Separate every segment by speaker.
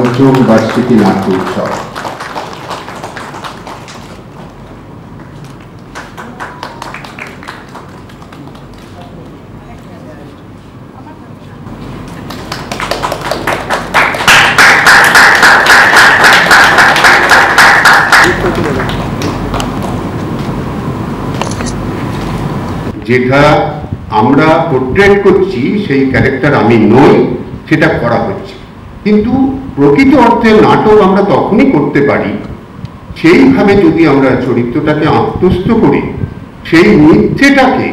Speaker 1: পঞ্চম বার্ষিকী নাট্য উৎসব। যেটা আমরা পোর্ট্রেট করছি সেই ক্যারেক্টার আমি নই, সেটা করা হচ্ছে। কিন্তু প্রকৃত অর্থে নাটক আমরা তখনই করতে পারি সেইভাবে যদি আমরা চরিত্রটাকে আত্মস্থ করি, সেই মিথ্যেটাকে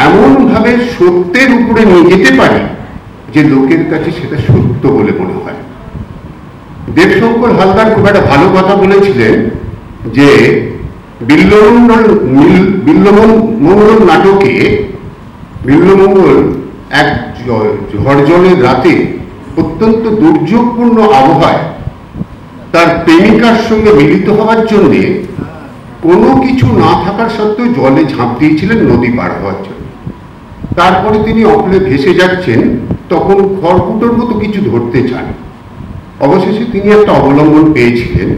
Speaker 1: এমনভাবে সত্যের উপরে নিয়ে যেতে পারি যে লোকের কাছে সেটা সত্য বলে মনে হয়। দেবশঙ্কর হালদার খুব একটা ভালো কথা বলেছিলেন যে বিল্লমঙ্গল নাটকে বিল্লমঙ্গল এক ঝড় জলের রাতে অত্যন্ত দুর্যোগপূর্ণ আবহাওয়ায় তার প্রেমিকার সঙ্গে মিলিত হওয়ার জন্য কোনো কিছু না থাকার সত্ত্বেও জলে ঝাঁপ দিয়েছিলেন নদী পার হওয়ার জন্য। তারপরে তিনি অকলে ভেসে যাচ্ছেন, তখন খড়কুটোর মতো কিছু ধরতে চান। অবশেষে তিনি একটা অবলম্বন পেয়েছিলেন,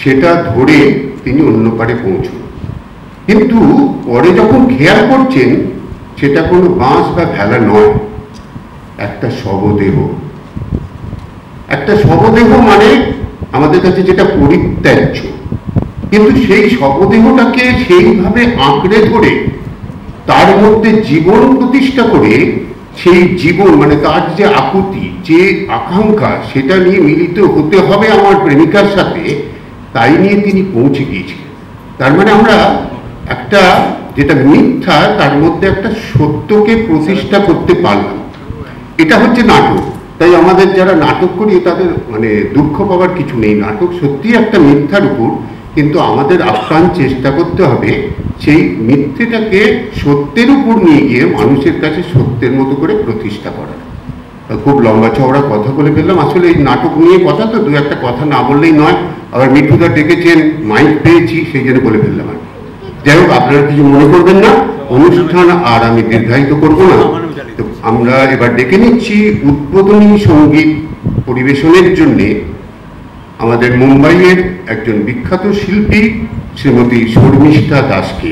Speaker 1: সেটা ধরে তিনি অন্য পারে পৌঁছন। কিন্তু পরে যখন খেয়াল করছেন সেটা কোনো বাঁশ বা ভেলা নয়, একটা শবদেহ। একটা শবদেহ মানে আমাদের কাছে যেটা পরিত্যাজ্য, কিন্তু সেই শবদেহটাকে সেইভাবে আঁকড়ে ধরে তার মধ্যে জীবন প্রতিষ্ঠা করে সেই জীবন মানে তার যে আকুতি, যে আকাঙ্ক্ষা, সেটা নিয়ে মিলিত হতে হবে আমার প্রেমিকার সাথে, তাই নিয়ে তিনি পৌঁছে গিয়েছিলেন। তার মানে আমরা একটা যেটা মিথ্যা তার মধ্যে একটা সত্যকে প্রতিষ্ঠা করতে পারলাম। এটা হচ্ছে নাটক। তাই আমাদের যারা নাটক করি তাদের মানে দুঃখ পাওয়ার কিছু নেই। নাটক সত্যি একটা মিথ্যার উপর, কিন্তু আমাদের আপ্রাণ চেষ্টা করতে হবে সেই মিথ্যেটাকে সত্যের উপর নিয়ে গিয়ে মানুষের কাছে সত্যের মতো করে প্রতিষ্ঠা করা। খুব লম্বা চওড়া কথা বলে ফেললাম। আসলে এই নাটক নিয়ে কথা তো, দু একটা কথা না বললেই নয়। আবার মিঠুদা ডেকেছেন, মাইক পেয়েছি, সেই জন্য বলে ফেললাম। আর যাই হোক, আপনারা কিছু মনে করবেন না, অনুষ্ঠান আর আমি দীর্ঘায়িত করবো না। তো আমরা এবার ডেকে নিচ্ছি উদ্বোধনী সঙ্গীত পরিবেশনের জন্যে আমাদের মুম্বাইয়ের একজন বিখ্যাত শিল্পী শ্রীমতী শর্মিষ্ঠা দাসকে।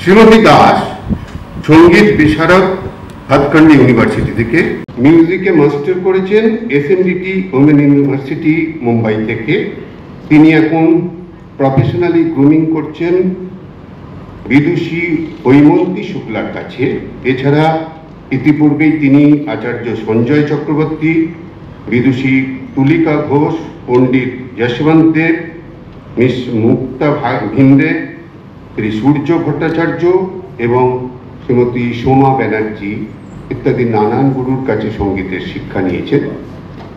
Speaker 1: শ্রীমতী দাস সঙ্গীত বিশারদ হাতকান্ডি ইউনিভার্সিটি থেকে, মিউজিকে মাস্টার করেছেন SNDT ওমেন ইউনিভার্সিটি মুম্বাই থেকে। তিনি এখন প্রফেশনালি গ্রুমিং করছেন বিদুষী হৈমন্তী শুক্লার কাছে। এছাড়া ইতিপূর্বেই তিনি আচার্য সঞ্জয় চক্রবর্তী, বিদুষী তুলিকা ঘোষ, পণ্ডিত যশবন্ত দেব, মিস মুক্তা ভিন্দে, শ্রী সূর্য ভট্টাচার্য এবং শ্রীমতী সোমা ব্যানার্জি ইত্যাদি নানান গুরুর কাছে সঙ্গীতের শিক্ষা নিয়েছেন।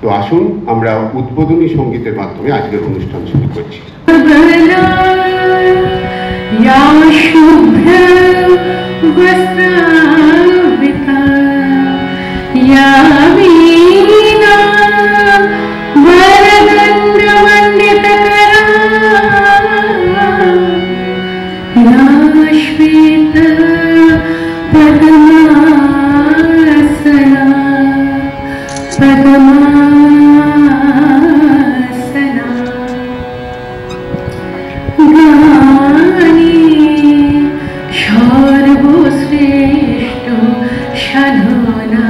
Speaker 1: তো আসুন আমরা উদ্বোধনী সঙ্গীতের মাধ্যমে আজকের অনুষ্ঠান শুরু করছি।
Speaker 2: সর্বশ্রেষ্ঠ সাধনা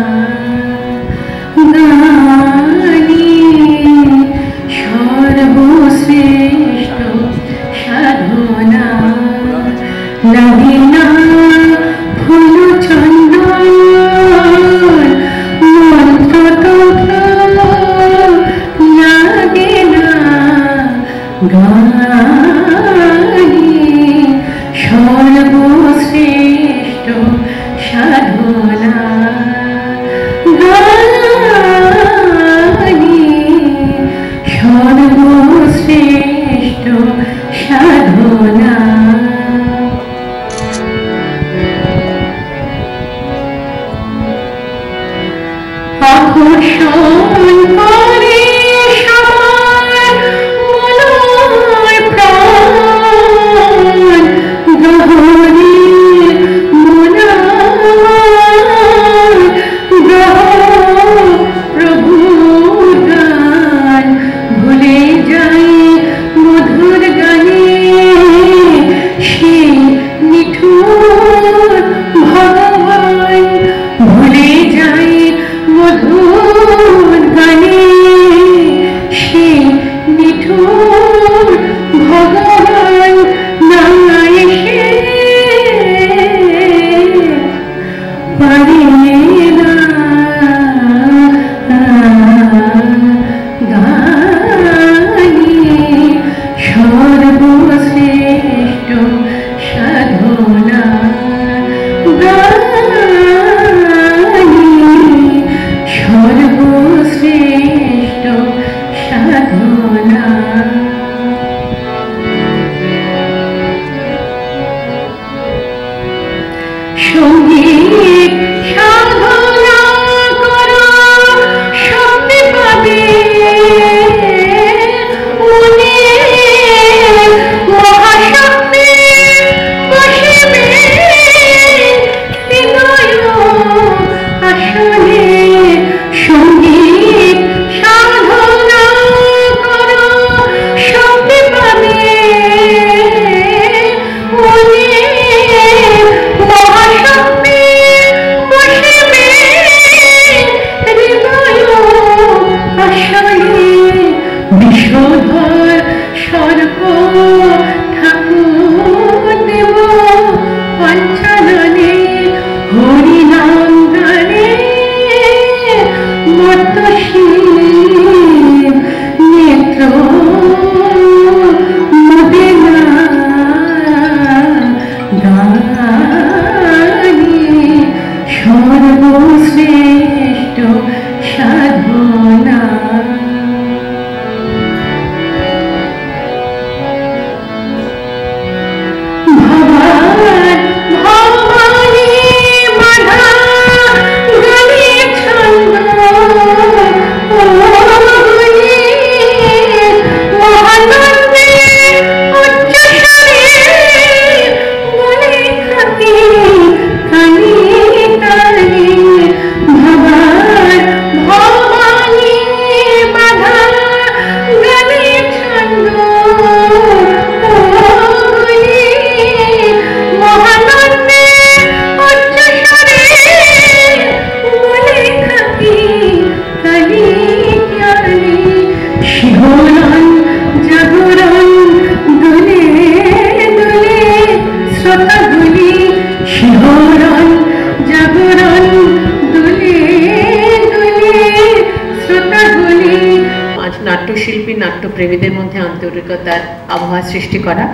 Speaker 2: নাট্যশিল্পী নাট্যপ্রেমীদের মধ্যে আন্তরিকতার আবহাওয়া সৃষ্টি করা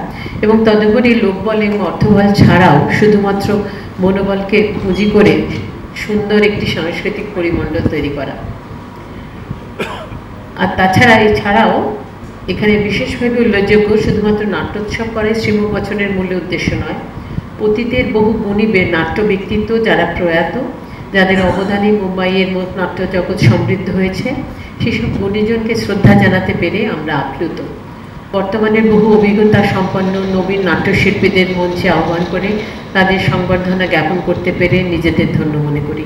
Speaker 2: এবং তদুপরি লোকবল এবং অর্থবল ছাড়াও শুধুমাত্র মনোবলকে পুঁজি করে সুন্দর একটি সাংস্কৃতিক পরিমণ্ডল তৈরি করা। আর তাছাড়া এছাড়াও এখানে বিশেষভাবে উল্লেখযোগ্য শুধুমাত্র নাট্যোৎসব করাই শ্রীমুখ বচনের মূল উদ্দেশ্য নয়, অতীতের বহু গুণী নাট্য ব্যক্তিত্ব যারা প্রয়াত, যাদের অবদানে মুম্বাইয়ের নাট্য জগৎ সমৃদ্ধ হয়েছে, সেসব গুণীজনকে শ্রদ্ধা জানাতে পেরে আমরা আপ্লুত। বর্তমানের বহু অভিজ্ঞতা সম্পন্ন নবীন নাট্যশিল্পীদের মঞ্চে আহ্বান করে তাদের সংবর্ধনা জ্ঞাপন করতে পেরে নিজেদের ধন্য মনে করি।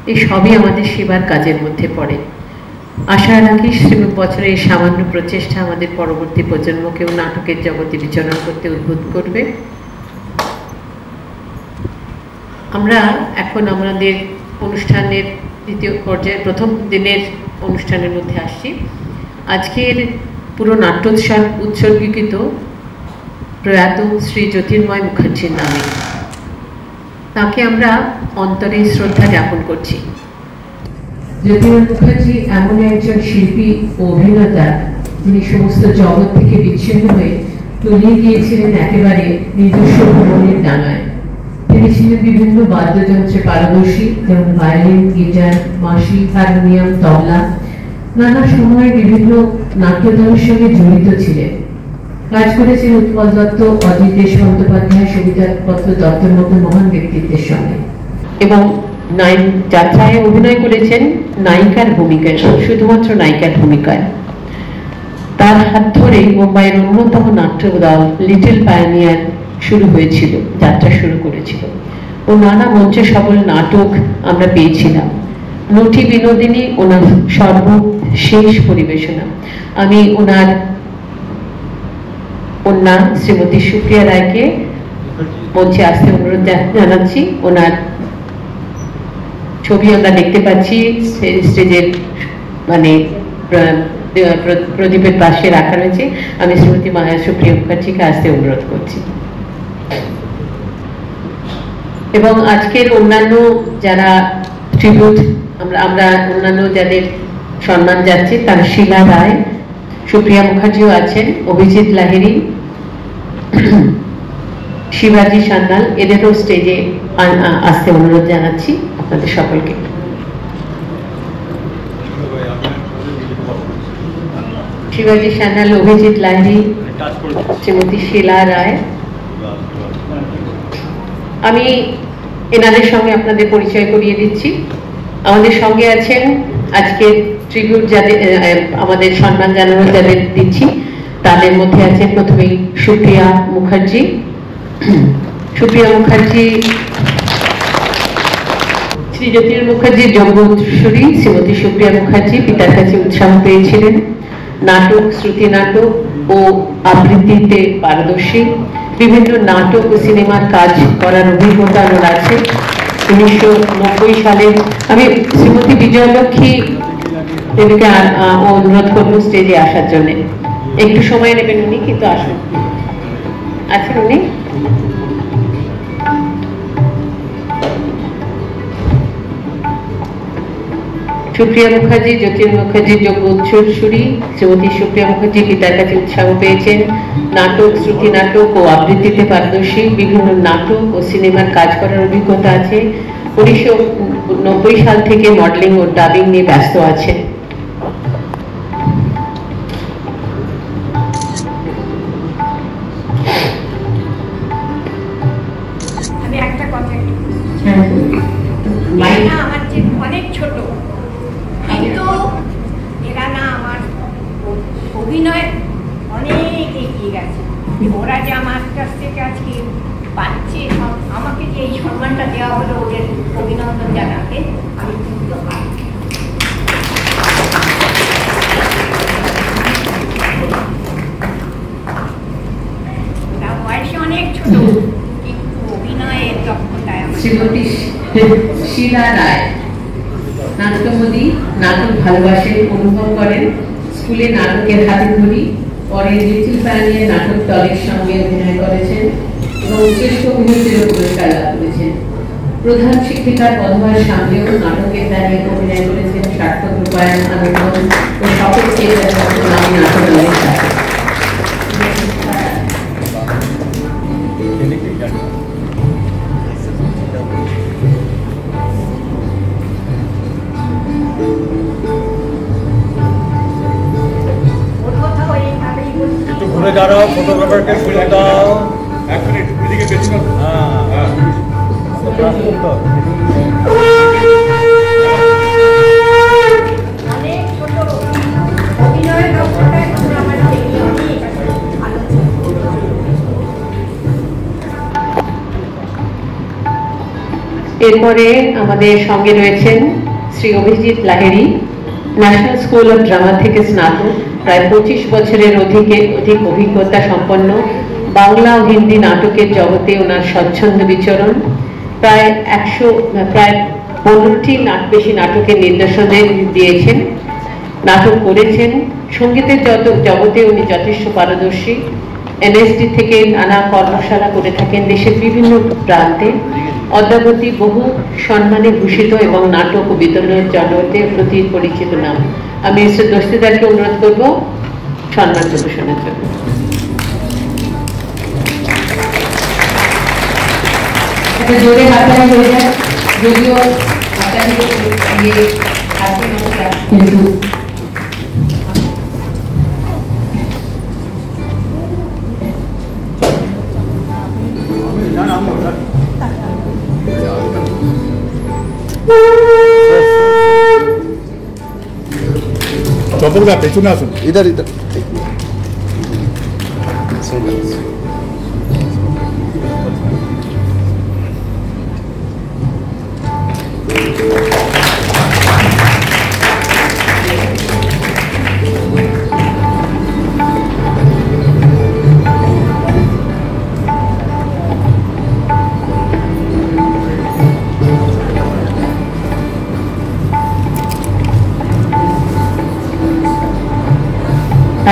Speaker 2: এই সবই আমাদের সেবার কাজের মধ্যে পড়ে। আশা রাখি শ্রীমুখ বচনের এই সামান্য প্রচেষ্টা আমাদের পরবর্তী প্রজন্মকেও নাটকের জগতে বিচরণ করতে উদ্বুদ্ধ করবে। আমরা এখন আমাদের অনুষ্ঠানের দ্বিতীয় পর্যায়ে প্রথম দিনের অনুষ্ঠানের মধ্যে আসছি। আজকের পুরো নাট্যোৎসব উৎসর্গীকৃত প্রয়াত শ্রী জ্যোতির্ময় মুখার্জির নামে। তাকে আমরা অন্তরে শ্রদ্ধা জ্ঞাপন করছি। জ্যোতির্ময় মুখার্জি এমন একজন শিল্পী ও অভিনেতা যিনি সমস্ত জগৎ থেকে বিচ্ছিন্ন হয়ে তলিয়ে গিয়েছিলেন একেবারে নিজস্ব ভ্রমণের ডাঙায়। তিনি ছিলেন বিভিন্ন বাদ্যযন্ত্রে পারদর্শী, যেমন ভায়োলিন, গিটার, বাঁশি, হারমোনিয়াম, তবলা। নানা সময়ে বিভিন্ন নাট্যদলের সঙ্গে জড়িত ছিলেন। কাজ করেছেন উৎপল দত্ত, অজিত বন্দ্যোপাধ্যায়, সবিতাপত্র দত্তের মতো মহান ব্যক্তিত্বের সঙ্গে এবং যাত্রায় অভিনয় করেছেন নায়িকার ভূমিকায়, শুধুমাত্র নায়িকার ভূমিকায়। তার হাত ধরেই মুম্বাইয়ের অন্যতম নাট্য দল লিটল পায়োনিয়ার শুরু হয়েছিল, যাত্রা শুরু করেছিল ও নানা মঞ্চে সফল নাটক আমরা পেয়েছিলাম। নটি বিনোদিনী ওনার সর্বশেষ পরিবেশনা। আমি ওনার কন্যা শ্রীমতী সুপ্রিয়া রায়কে মঞ্চে আসতে অনুরোধ জানাচ্ছি। ওনার ছবি আমরা দেখতে পাচ্ছি স্টেজের মানে প্রদীপের পাশে রাখা রয়েছে। আমি শ্রীমতী সুপ্রিয়া মুখার্জিকে আসতে অনুরোধ করছি। এবং আজকের অন্যান্য যারা ট্রিবিউট আমরা অন্যান্য যাদের সম্মান যাচ্ছে, তার শিলা রায়, সুপ্রিয়া মুখার্জিও আছেন, অভিজিৎ লাহিড়ী, শিবাজি সান্যাল, এদেরও স্টেজে আসতে অনুরোধ জানাচ্ছি আপনাদের সকলকে। শিবাজি সান্যাল, অভিজিৎ লাহিড়ী, শ্রীমতী শিলা রায়। আমি এনাদের সঙ্গে আপনাদের পরিচয় করিয়ে দিচ্ছি। আমাদের সঙ্গে আছেন আজকে ট্রিবিউট যাদের আমাদের সম্মান জানানো যাদের দিচ্ছি, তাদের মধ্যে আছেন প্রথমেই সুপ্রিয়া মুখার্জি। সুপ্রিয়া মুখার্জি শ্রী জ্যোতির্ময় মুখার্জির যোগ্য উত্তরসূরি শ্রীমতী সুপ্রিয়া মুখার্জি পিতার কাছে উৎসাহ পেয়েছিলেন। নাটক, শ্রুতি নাটক ও আবৃত্তিতে পারদর্শী, বিভিন্ন নাটক ও সিনেমার কাজ করার অভিজ্ঞতা ওর আছে। 1990 সালে আমি শ্রীমতী বিজয়লক্ষ্মী দেবীকে অনুরোধ করবো স্টেজে আসার জন্য। একটু সময় নেবেন উনি, কিন্তু আসুন। আছেন উনি? সুপ্রিয়া মুখার্জি জ্যোতির্ময় মুখার্জির যোগ্য উত্তরসূরি শ্রীমতী সুপ্রিয়া মুখার্জি পিতার কাছে উৎসাহ পেয়েছেন। নাটক, শ্রুতি নাটক ও আবৃত্তিতে পারদর্শী, বিভিন্ন নাটক ও সিনেমার কাজ করার অভিজ্ঞতা আছে। 1990 সাল থেকে মডেলিং ও ডাবিং নিয়ে ব্যস্ত আছেন।
Speaker 3: আমি একটা কথা আমার যে অনেক ছোট, কিন্তু এরা না আমার অভিনয় অনেক এগিয়ে গেছে। ওরা যে আমার কাছ থেকে আজকে পাচ্ছে, আমাকে যে এই সম্মানটা দেওয়া হলো, ওদের অভিনন্দন জানাতে আমি কিন্তু ওরা বয়সে অনেক ছোট, কিন্তু অভিনয়ের দক্ষতায়
Speaker 2: শ্রীমতী শিলা রায় নাট্যমোদী, নাটক ভালোবাসেন, অনুভব করেন। স্কুলে নাটকের হাতে ধরি, পরে লিটল পায়োনিয়ার নাটক দলের সঙ্গে অভিনয় করেছেন এবং শ্রেষ্ঠ অভিনেত্রীর পুরস্কার লাভ করেছেন। প্রধান শিক্ষিকার পদভার সামনেও নাটকের দাঁড়িয়ে অভিনয় করেছেন। সার্থক রূপায়ণ, আনন্দ ও সকল
Speaker 4: সরে দাঁড়াও, ফটোগ্রাফারকে ফিরে দাও।
Speaker 1: এক মিনিট এদিকে বেশি না।
Speaker 4: হ্যাঁ
Speaker 3: অনেক ছোট অভিনয়ের দক্ষতা এখন আমার দেখি অনেক ভালো ছিল।
Speaker 2: এরপরে আমাদের সঙ্গে রয়েছেন Shri Abhijit Lahiri, national school of drama থেকে স্নাতক, প্রায় 25 বছরের অধিক অভিজ্ঞতা সম্পন্ন। বাংলা ও হিন্দি নাটকের জগতে ওনার স্বচ্ছন্দ বিচরণ। প্রায় 15টি বেশি নাটকের নির্দেশনা দিয়েছেন, নাটক করেছেন। সঙ্গীতের জগতে উনি যথেষ্ট পারদর্শী। এনএসডি থেকে নানা কর্মশালা করে থাকেন দেশের বিভিন্ন প্রান্তে। অদ্যাবধি বহু সম্মানে ভূষিত এবং নাটক ও বিতরণের জগতের প্রতি পরিচিত নাম। আমি মিস্টার দস্তিদারকে অনুরোধ করব সম্মান প্রদর্শনের জন্য। জোরে হাতালি হয়ে যায়, যদিও কিন্তু
Speaker 1: চপলদা পেছনে আসুন।
Speaker 5: इधर इधर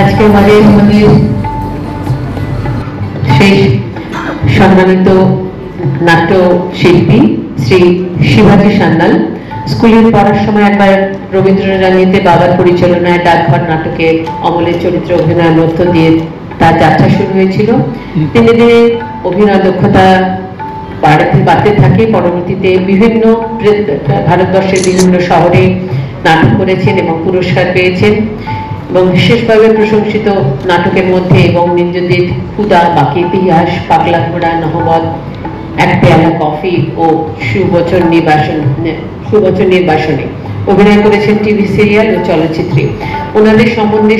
Speaker 2: আজকে আমাদের সেই সম্মানিত নাট্য শিল্পী শ্রী শিবাজী সান্যাল স্কুলে পড়ার সময় একবার রবীন্দ্ররানীতে বাবার পরিচালনায় ডাকঘর নাটকে অমলের চরিত্রে অভিনয়ের মধ্য দিয়ে তার যাত্রা শুরু হয়েছিল। তিনি দিনে অভিনয় দক্ষতা বাড়তে থাকে। পরবর্তীতে বিভিন্ন ভারতবর্ষের বিভিন্ন শহরে নাটক করেছেন এবং পুরস্কার পেয়েছেন। এবং বিশেষভাবে প্রশংসিত নাটকের মধ্যে এবং নিঞ্জদের খুদা, বাকি ইতিহাস, পাগলা ঘোড়া, নহবত, এক পেয়ালা কফি ও সুবচন নির্বাসনে অভিনয় করেছেন টিভি সিরিয়াল ও চলচ্চিত্রে। ওনাদের সম্বন্ধে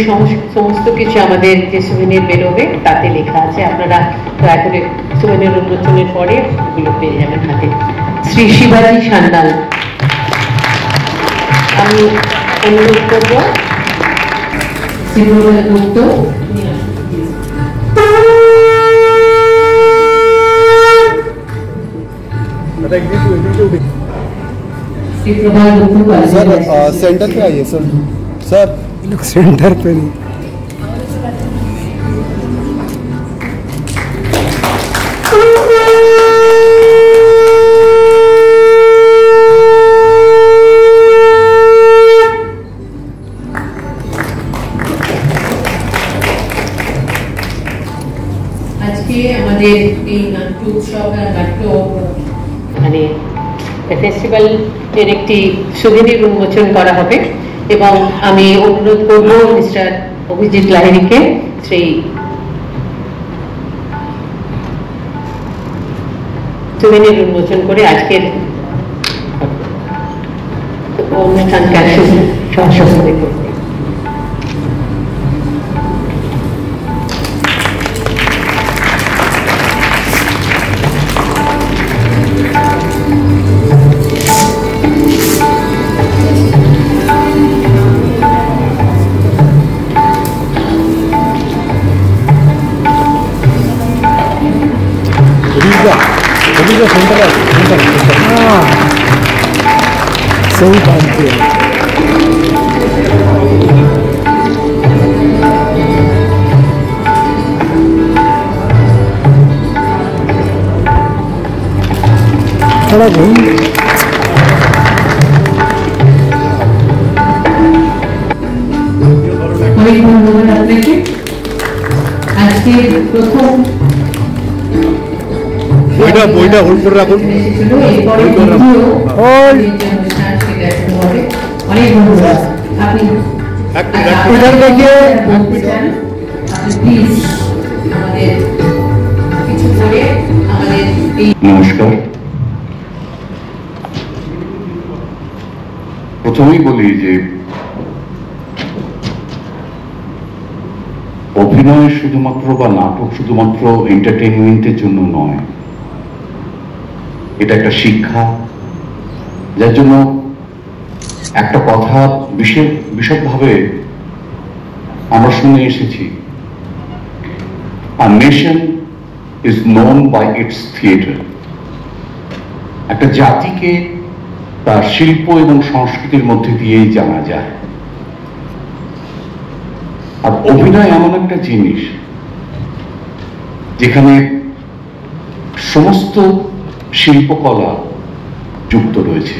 Speaker 2: সমস্ত কিছু আমাদের যে সুভিনির বেরোবে তাতে লেখা আছে, আপনারা দয়া করে সুভিনির উন্মোচনের পরে ওগুলো পেয়ে যাবেন হাতে। শ্রী শিবাজী সান্যাল, আমি অনুরোধ করব শ্রীপ্রভাত গুপ্ত
Speaker 5: सर सेंटर पे आइए सर। सर सेंटर पे नहीं।
Speaker 2: আজকে আমাদের এই নাট্য উৎসব নাট্য মানে ফেস্টিভ্যালের একটি সুভিনির উন্মোচন করা হবে এবং আমি অনুরোধ করব মিস্টার অভিজিৎ লাহিড়ীকে সেই সুভিনির উন্মোচন করে আজকের অনুষ্ঠানকে সহযোগিতা করতে।
Speaker 5: सही काम किया। थोड़ा घूम
Speaker 2: অনেক ধন্যবাদ আপনাকে। আজকে প্রথম
Speaker 1: বইটা হোল্ড করে রাখুন।
Speaker 2: অনেক ধন্যবাদ। আপনি
Speaker 5: इधर देखिए।
Speaker 2: প্লিজ আমাদের কিছু করে আমাদের এই
Speaker 1: নমস্কার। প্রথমেই বলি যে অভিনয় শুধুমাত্র বা নাটক শুধুমাত্র এন্টারটেইনমেন্টের জন্য নয়, এটা একটা শিক্ষা, যার জন্য একটা কথা বিশদভাবে আমরা শুনে এসেছি, A nation is known by its theatre. একটা জাতিকে তার শিল্প এবং সংস্কৃতির মধ্যে দিয়েই জানা যায়। আর অভিনয় এমন একটা জিনিস যেখানে সমস্ত শিল্পকলা যুক্ত রয়েছে।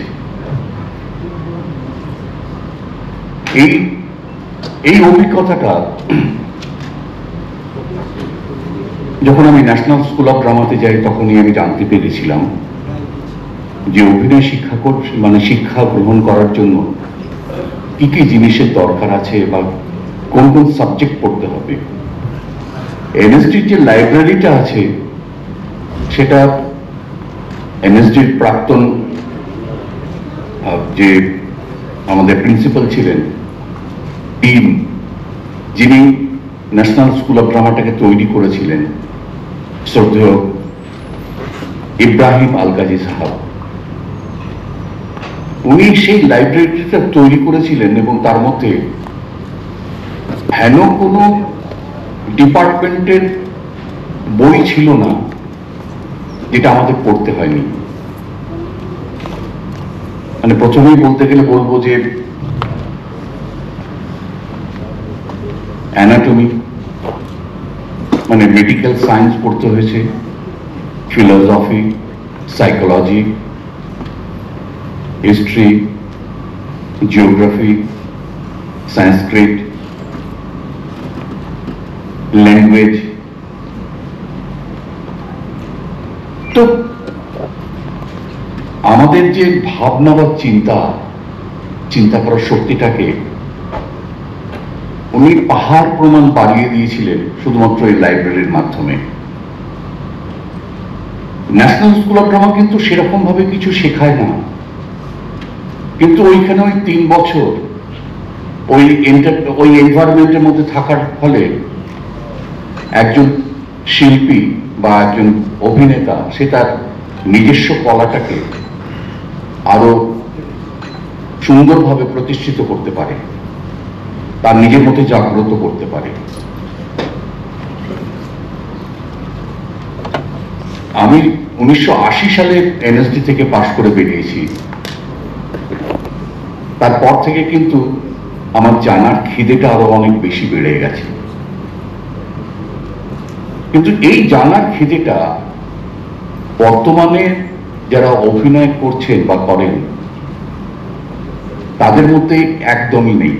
Speaker 1: এই অভিজ্ঞতাটা যখন আমি ন্যাশনাল স্কুল অফ ড্রামাতে যাই তখনই আমি জানতে পেরেছিলাম যে অভিনয় শিক্ষা গ্রহণ করার জন্য কি কি জিনিসের দরকার আছে বা কোন কোন সাবজেক্ট পড়তে হবে। এনএসডির যে লাইব্রেরিটা আছে সেটা এনএসডির প্রাক্তন যে আমাদের প্রিন্সিপাল ছিলেন টিম, যিনি ন্যাশনাল স্কুল অফ ড্রামাটাকে তৈরি করেছিলেন, শ্রদ্ধেয় ইব্রাহিম আলগাজি সাহাব, উনি সেই লাইব্রেরিটা তৈরি করেছিলেন এবং তার মধ্যে হেন কোনো ডিপার্টমেন্টের বই ছিল না যেটা আমাদের পড়তে হয়নি। মানে প্রথমেই বলতে গেলে বলবো যে অ্যানাটমি মানে মেডিকেল সায়েন্স পড়তে হয়েছে, ফিলোসফি, সাইকোলজি, হিস্ট্রি, জিওগ্রাফি, সংস্কৃত, ল্যাঙ্গুয়েজ। তো আমাদের যে ভাবনা বা চিন্তা করার শক্তিটাকে উনি পাহাড় প্রমাণ বাড়িয়ে দিয়েছিলেন শুধুমাত্র এই লাইব্রেরির মাধ্যমে। ন্যাশনাল স্কুল অফ ড্রামা কিন্তু সেরকম ভাবে কিছু শেখায় না, কিন্তু ওইখানে ওই 3 বছর ওই এনভায়রনমেন্টের মধ্যে থাকার ফলে একজন শিল্পী বা একজন অভিনেতা সে তার নিজস্ব কলাটাকে আরো সুন্দরভাবে প্রতিষ্ঠিত করতে পারে, তার নিজের মধ্যে জাগ্রত করতে পারে। আমি 1980 সালে এনএসডি থেকে পাশ করে বেরিয়েছি। তারপর থেকে কিন্তু আমার জানার খিদেটা আরো অনেক বেশি বেড়ে গেছে। কিন্তু এই জানার খিদেটা বর্তমানে যারা অভিনয় করছেন বা করেন তাদের মধ্যে একদমই নেই।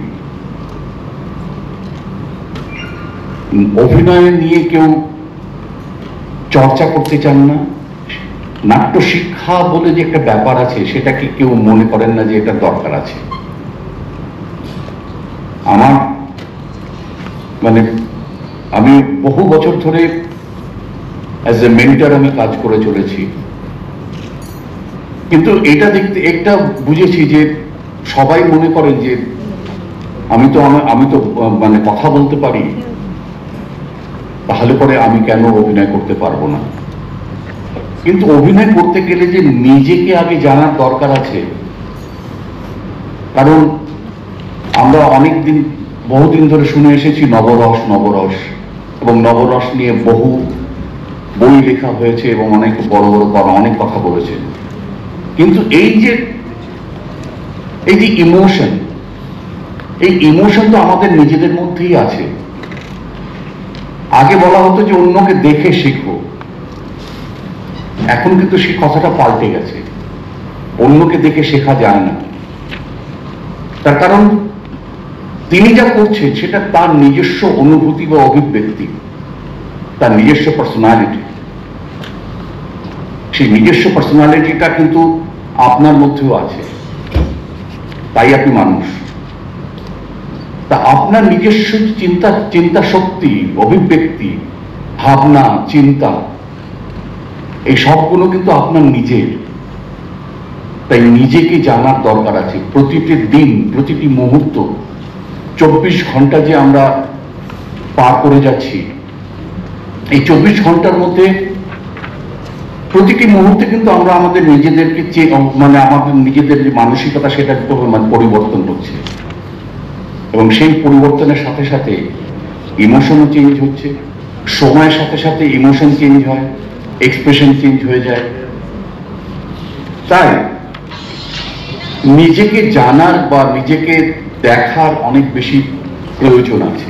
Speaker 1: অভিনয় নিয়ে কেউ চর্চা করতে চান না, নাট্য শিক্ষা বলে যে একটা ব্যাপার আছে সেটাকে কেউ মনে করেন না যে এটা দরকার আছে। আমার মানে আমি বহু বছর ধরে অ্যাজ এ মেন্টর আমি কাজ করে চলেছি, কিন্তু এটা দেখতে একটা বুঝেছি যে সবাই মনে করেন যে আমি তো মানে কথা বলতে পারি, তাহলে পরে আমি কেন অভিনয় করতে পারবো না। কিন্তু অভিনয় করতে গেলে যে নিজেকে আগে জানার দরকার আছে, কারণ আমরা বহুদিন ধরে শুনে এসেছি নবরস এবং নবরস নিয়ে বহু বই লেখা হয়েছে এবং অনেক বড় অনেক কথা বলেছেন। কিন্তু এই যে ইমোশন তো আমাদের নিজেদের মধ্যেই আছে। আগে বলা হতো যে অন্যকে দেখে শেখো, এখন কিন্তু সেই কথাটা পাল্টে গেছে, অন্যকে দেখে শেখা যায় না। তার কারণ তিনি যা করছেন সেটা তার নিজস্ব অনুভূতি বা অভিব্যক্তি, তার নিজস্ব পার্সোনালিটি। সেই নিজস্ব পার্সোনালিটিটা কিন্তু আপনার মধ্যেও আছে, তাই আপনি মানুষ। তা আপনার নিজস্ব চিন্তা শক্তি, অভিব্যক্তি
Speaker 6: ভাবনা, চিন্তা, এই সবগুলো কিন্তু আপনার নিজের। তাই নিজেকে জানার দরকার আছে। প্রতিটি দিন, প্রতিটি মুহূর্ত, 24 ঘন্টা যে আমরা পার করে যাচ্ছি, এই 24 ঘন্টার মধ্যে প্রতিটি মুহূর্তে কিন্তু আমরা আমাদের নিজেদেরকে মানে আমাদের নিজেদের যে মানসিকতা, সেটা কিন্তু পরিবর্তন হচ্ছে, এবং সেই পরিবর্তনের সাথে সাথে ইমোশনও চেঞ্জ হচ্ছে। সময়ের সাথে সাথে ইমোশন চেঞ্জ হয়, এক্সপ্রেশন চেঞ্জ হয়ে যায়। তাই নিজেকে জানার বা নিজেকে দেখার অনেক বেশি প্রয়োজন আছে।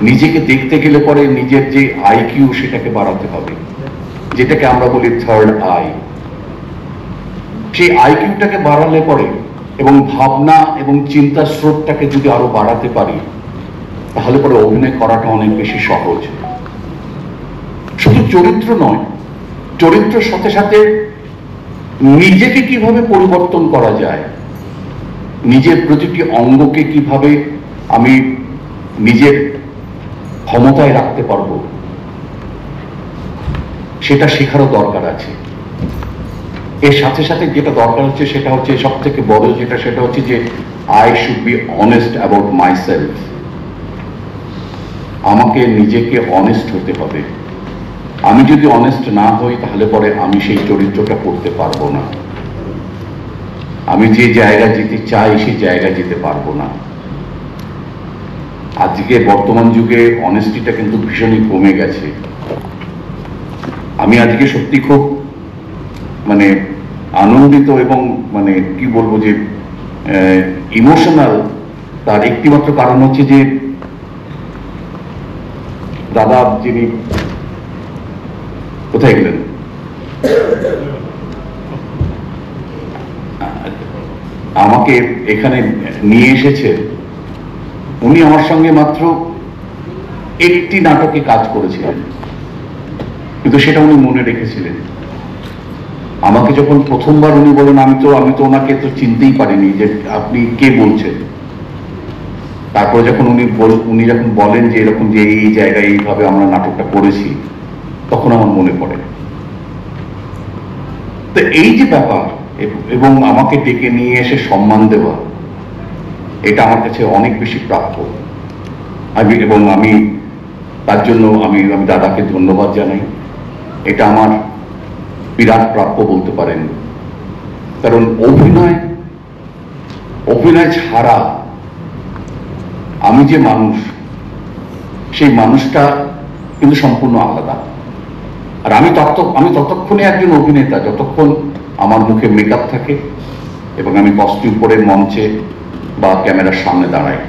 Speaker 6: নিজেকে দেখতে গেলে পরে নিজের যে আইকিউ, সেটাকে বাড়াতে হবে, যেটাকে আমরা বলি থার্ড আই। সেই আইকিউটাকে বাড়ালে পরে এবং ভাবনা এবং চিন্তার স্রোতটাকে যদি আরো বাড়াতে পারি, তাহলে পরে অভিনয় করাটা অনেক বেশি সহজ। শুধু চরিত্র নয়, চরিত্রের সাথে সাথে নিজেকে কিভাবে পরিবর্তন করা যায়, নিজের প্রতিটি অঙ্গকে কিভাবে আমি নিজের ক্ষমতায় রাখতে পারবো, সেটা শেখারও দরকার আছে। এর সাথে সাথে যেটা দরকার হচ্ছে, সেটা হচ্ছে সব থেকে বড় যেটা, সেটা হচ্ছে যে I should be honest about my self. আমাকে নিজেকে অনেস্ট হতে হবে। আমি যদি অনেস্ট না হই, তাহলে পরে আমি সেই চরিত্রটা করতে পারবো না। আমি যে জায়গা যেতে চাই, সেই জায়গা যেতে পারবো না। আজকে বর্তমান যুগে অনেস্টিটা কিন্তু ভীষণই কমে গেছে। আমি আজকে সত্যি খুব মানে আনন্দিত এবং মানে কি বলবো যে ইমোশনাল। তার একটিমাত্র কারণ হচ্ছে যে দাদা যিনি কোথায় গেলেন, আমাকে এখানে নিয়ে এসেছে, উনি আমার সঙ্গে মাত্র একটি নাটকে কাজ করেছিলেন, কিন্তু সেটা উনি মনে রেখেছিলেন। আমাকে যখন প্রথমবার উনি বলেন, আমি তো ওনাকে তো চিনতেই পারিনি যে আপনি কে বলছেন। তারপরে যখন উনি যখন বলেন যে এরকম যে এই জায়গায় এইভাবে আমরা নাটকটা করেছি, তখন আমার মনে পড়ে। তো এই যে ব্যাপার, এবং আমাকে ডেকে নিয়ে এসে সম্মান দেওয়া, এটা আমার কাছে অনেক বেশি প্রাপ্য। এবং আমি তার জন্য আমি দাদাকে ধন্যবাদ জানাই। এটা আমার বিরাট প্রাপ্য বলতে পারেন। কারণ অভিনয় ছাড়া আমি যে মানুষ, সেই মানুষটা কিন্তু সম্পূর্ণ আলাদা। আর আমি ততক্ষণে একজন অভিনেতা যতক্ষণ আমার মুখে মেকআপ থাকে এবং আমি কস্টিউম পরে মঞ্চে বা ক্যামেরার সামনে দাঁড়াই,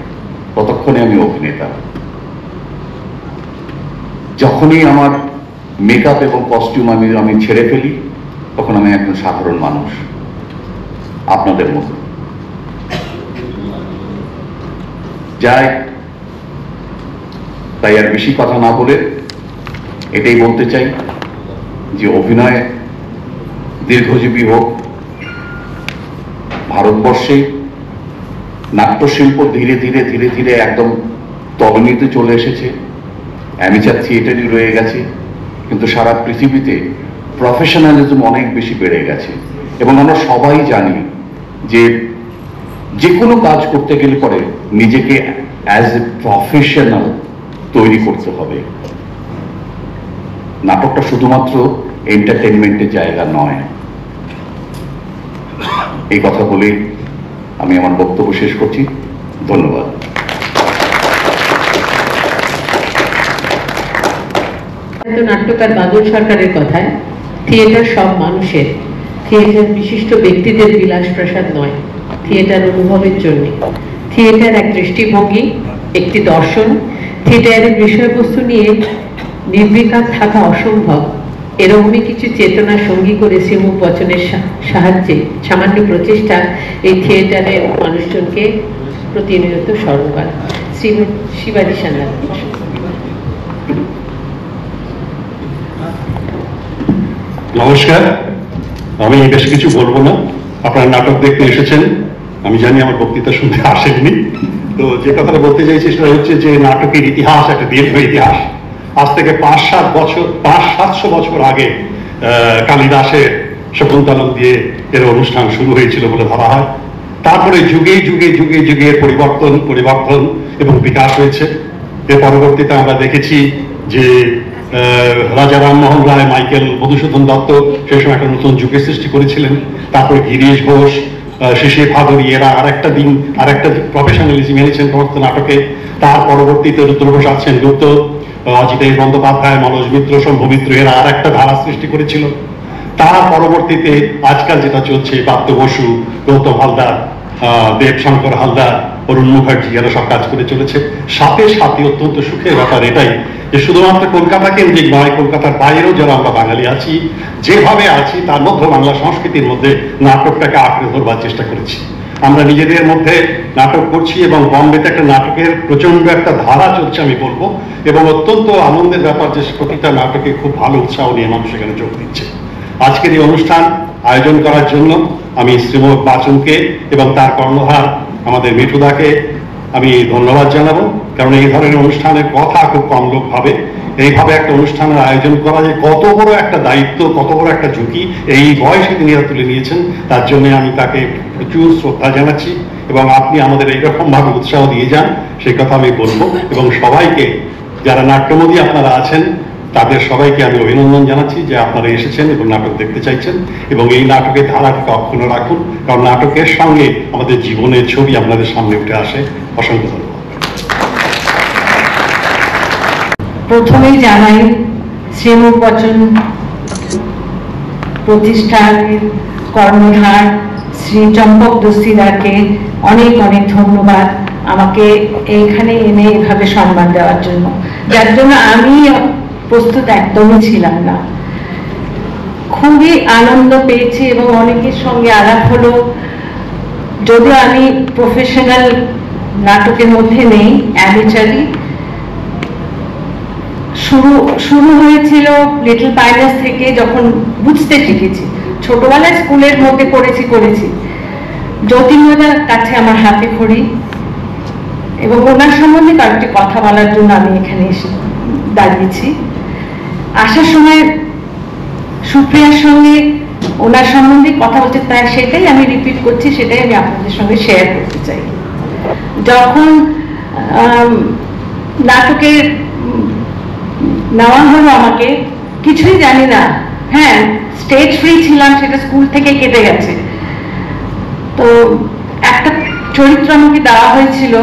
Speaker 6: ততক্ষণে আমি অভিনেতা। যখনই আমার মেকআপ এবং কস্টিউম আমি ছেড়ে ফেলি, তখন আমি একজন সাধারণ মানুষ, আপনাদের মতো। যাই, তাই আর বেশি কথা না বলে এটাই বলতে চাই যে অভিনয় দীর্ঘজীবী হোক। ভারতবর্ষে নাট্যশিল্প ধীরে ধীরে ধীরে ধীরে একদম তলানিতে চলে এসেছে, অ্যামেচার থিয়েটারই রয়ে গেছে, কিন্তু সারা পৃথিবীতে প্রফেশনালিজম অনেক বেশি বেড়ে গেছে। এবং আমরা সবাই জানি যে কোনো কাজ করতে গেলে পরে নিজেকে অ্যাজ এ প্রফেশনাল তৈরি করতে হবে। নাটকটা শুধুমাত্র এন্টারটেনমেন্টের জায়গা নয়। এই কথা বলেই আমি আমার বক্তব্য শেষ করছি। ধন্যবাদ।
Speaker 2: নাট্যকার বাদল সরকারের কথায়, থিয়েটার সব মানুষের, থিয়েটার বিশিষ্ট ব্যক্তিদের বিলাস প্রসাদ নয়, থিয়েটার অনুভবের জন্য। থিয়েটার এক দৃষ্টিভঙ্গি, একটি দর্শন। থিয়েটারের বিষয়বস্তু নিয়ে নির্বিকার থাকা অসম্ভব। এরকমই কিছু চেতনা সঙ্গী করে শ্রীমুখ বচনের সাহায্যে সামান্য প্রচেষ্টা এই থিয়েটারের মানুষজনকে প্রতিনিয়ত স্মরণ করা। শ্রীমতী শিবানী সান্যাল।
Speaker 7: নমস্কার, আমি বেশ কিছু বলবো না। আপনারা নাটক দেখতে এসেছেন, আমি জানি আমার বক্তৃতা শুনতে আসেননি। তো যে কথাটা বলতে চাইছি সেটা হচ্ছে যে নাটকের ইতিহাস একটা দীর্ঘ ইতিহাস। আজ থেকে 500-700 বছর আগে কালিদাসের শকুন্তলম দিয়ে এর অনুষ্ঠান শুরু হয়েছিল বলে ধরা হয়। তারপরে যুগে যুগে যুগে যুগে পরিবর্তন এবং বিকাশ হয়েছে। এর পরবর্তীতে আমরা দেখেছি যে রাজা রামমোহন রায়, মাইকেল মধুসূদন দত্ত সেই সময় একটা নতুন যুগের সৃষ্টি করেছিলেন। তারপরে গিরিশ ঘোষ, শিশির ভাদুরী, এরা আরেকটা প্রফেশনালিজম এনেছেন সমস্ত নাটকে। তার পরবর্তীতে রুদ্র প্রসাদ সেনগুপ্ত, অজিতেশ বন্দ্যোপাধ্যায়, মনোজ মিত্র, শম্ভু মিত্র, এরা আরেকটা ধারা সৃষ্টি করেছিল। তার পরবর্তীতে আজকাল যেটা চলছে, প্রাপ্ত বসু, গৌতম হালদার, দেবশঙ্কর হালদার, অরুণ মুখার্জি, এরা সব কাজ করে চলেছে। সাথে সাথে অত্যন্ত সুখের ব্যাপার এটাই যে শুধুমাত্র কলকাতা কেন্দ্রিক নয়, কলকাতার বাইরেও যারা আমরা বাঙালি আছি, যেভাবে আছি তার মধ্যে বাংলা সংস্কৃতির মধ্যে নাটকটাকে আঁকড়ে ধরবার চেষ্টা করেছি। আমরা নিজেদের মধ্যে নাটক করছি এবং বম্বেতে একটা নাটকের প্রচন্ড একটা ধারা চলছে আমি বলবো, এবং অত্যন্ত আনন্দের ব্যাপার যে প্রতিটা নাটকে খুব ভালো উৎসাহ নিয়ে মানুষ এখানে যোগ দিচ্ছে। আজকের এই অনুষ্ঠান আয়োজন করার জন্য আমি শ্রীমৎ বাচনকে এবং তার কর্ণধার আমাদের মিঠুদাকে আমি ধন্যবাদ জানাবো, কারণ এই ধরনের অনুষ্ঠানের কথা খুব কম লোক ভাবে। এইভাবে একটা অনুষ্ঠানের আয়োজন করা যে কত বড় একটা দায়িত্ব, কত বড় একটা ঝুঁকি এই বয়সে তিনি তুলে নিয়েছেন, তার জন্য আমি তাকে প্রচুর শ্রদ্ধা জানাচ্ছি। এবং আপনি আমাদের এইরকম ভাবে উৎসাহ দিয়ে যান সেই কথা আমি বলবো। এবং সবাইকে, যারা নাট্যমোদী আপনারা আছেন, তাদের সবাইকে আমি অভিনন্দন জানাচ্ছি যে আপনারা এসেছেন এবং নাটক দেখতে চাইছেন, এবং এই নাটকের ধারাটিকে অক্ষুণ্ণ রাখুন, কারণ নাটকের সঙ্গে আমাদের জীবনের ছবি আপনাদের সামনে উঠে আসে। অসংখ্য ধন্যবাদ।
Speaker 8: প্রথমেই জানাই শ্রীমৎ বচন প্রতিষ্ঠানের কর্ণধার শ্রী চম্পক দস্তিদারকে অনেক অনেক ধন্যবাদ আমাকে এইখানে এনে এভাবে সম্মান দেওয়ার জন্য, যার জন্য আমি প্রস্তুত একদমই ছিলাম না। খুবই আনন্দ পেয়েছি এবং অনেকের সঙ্গে আলাপ হলো। যদিও আমি প্রফেশনাল নাটকের মধ্যে নেই, অ্যামেচারি। শুরু হয়েছিল লিটল পাইনাস থেকে, যখন বুঝতে শিখেছি। ছোটবেলায় স্কুলের মধ্যে করেছি। জ্যোতির্ময়দার কাছে আমার হাতে খড়ি, এবং ওনার সম্বন্ধে কয়েকটি কথা বলার জন্য আমি এখানে এসে দাঁড়িয়েছি। আসার সময় সুপ্রিয়ার সঙ্গে ওনার সম্বন্ধে কথা বলতে, তাই সেটাই আমি রিপিট করছি, সেটাই আমি আপনাদের সঙ্গে শেয়ার করতে চাই। যখন নাটকের নেওয়া হলো আমাকে, কিছুই জানি না। হ্যাঁ, স্টেজ ফ্রি ছিলাম, সেটা স্কুল থেকে কেটে গেছে। তো একটা চরিত্র আমাকে দেওয়া হয়েছিল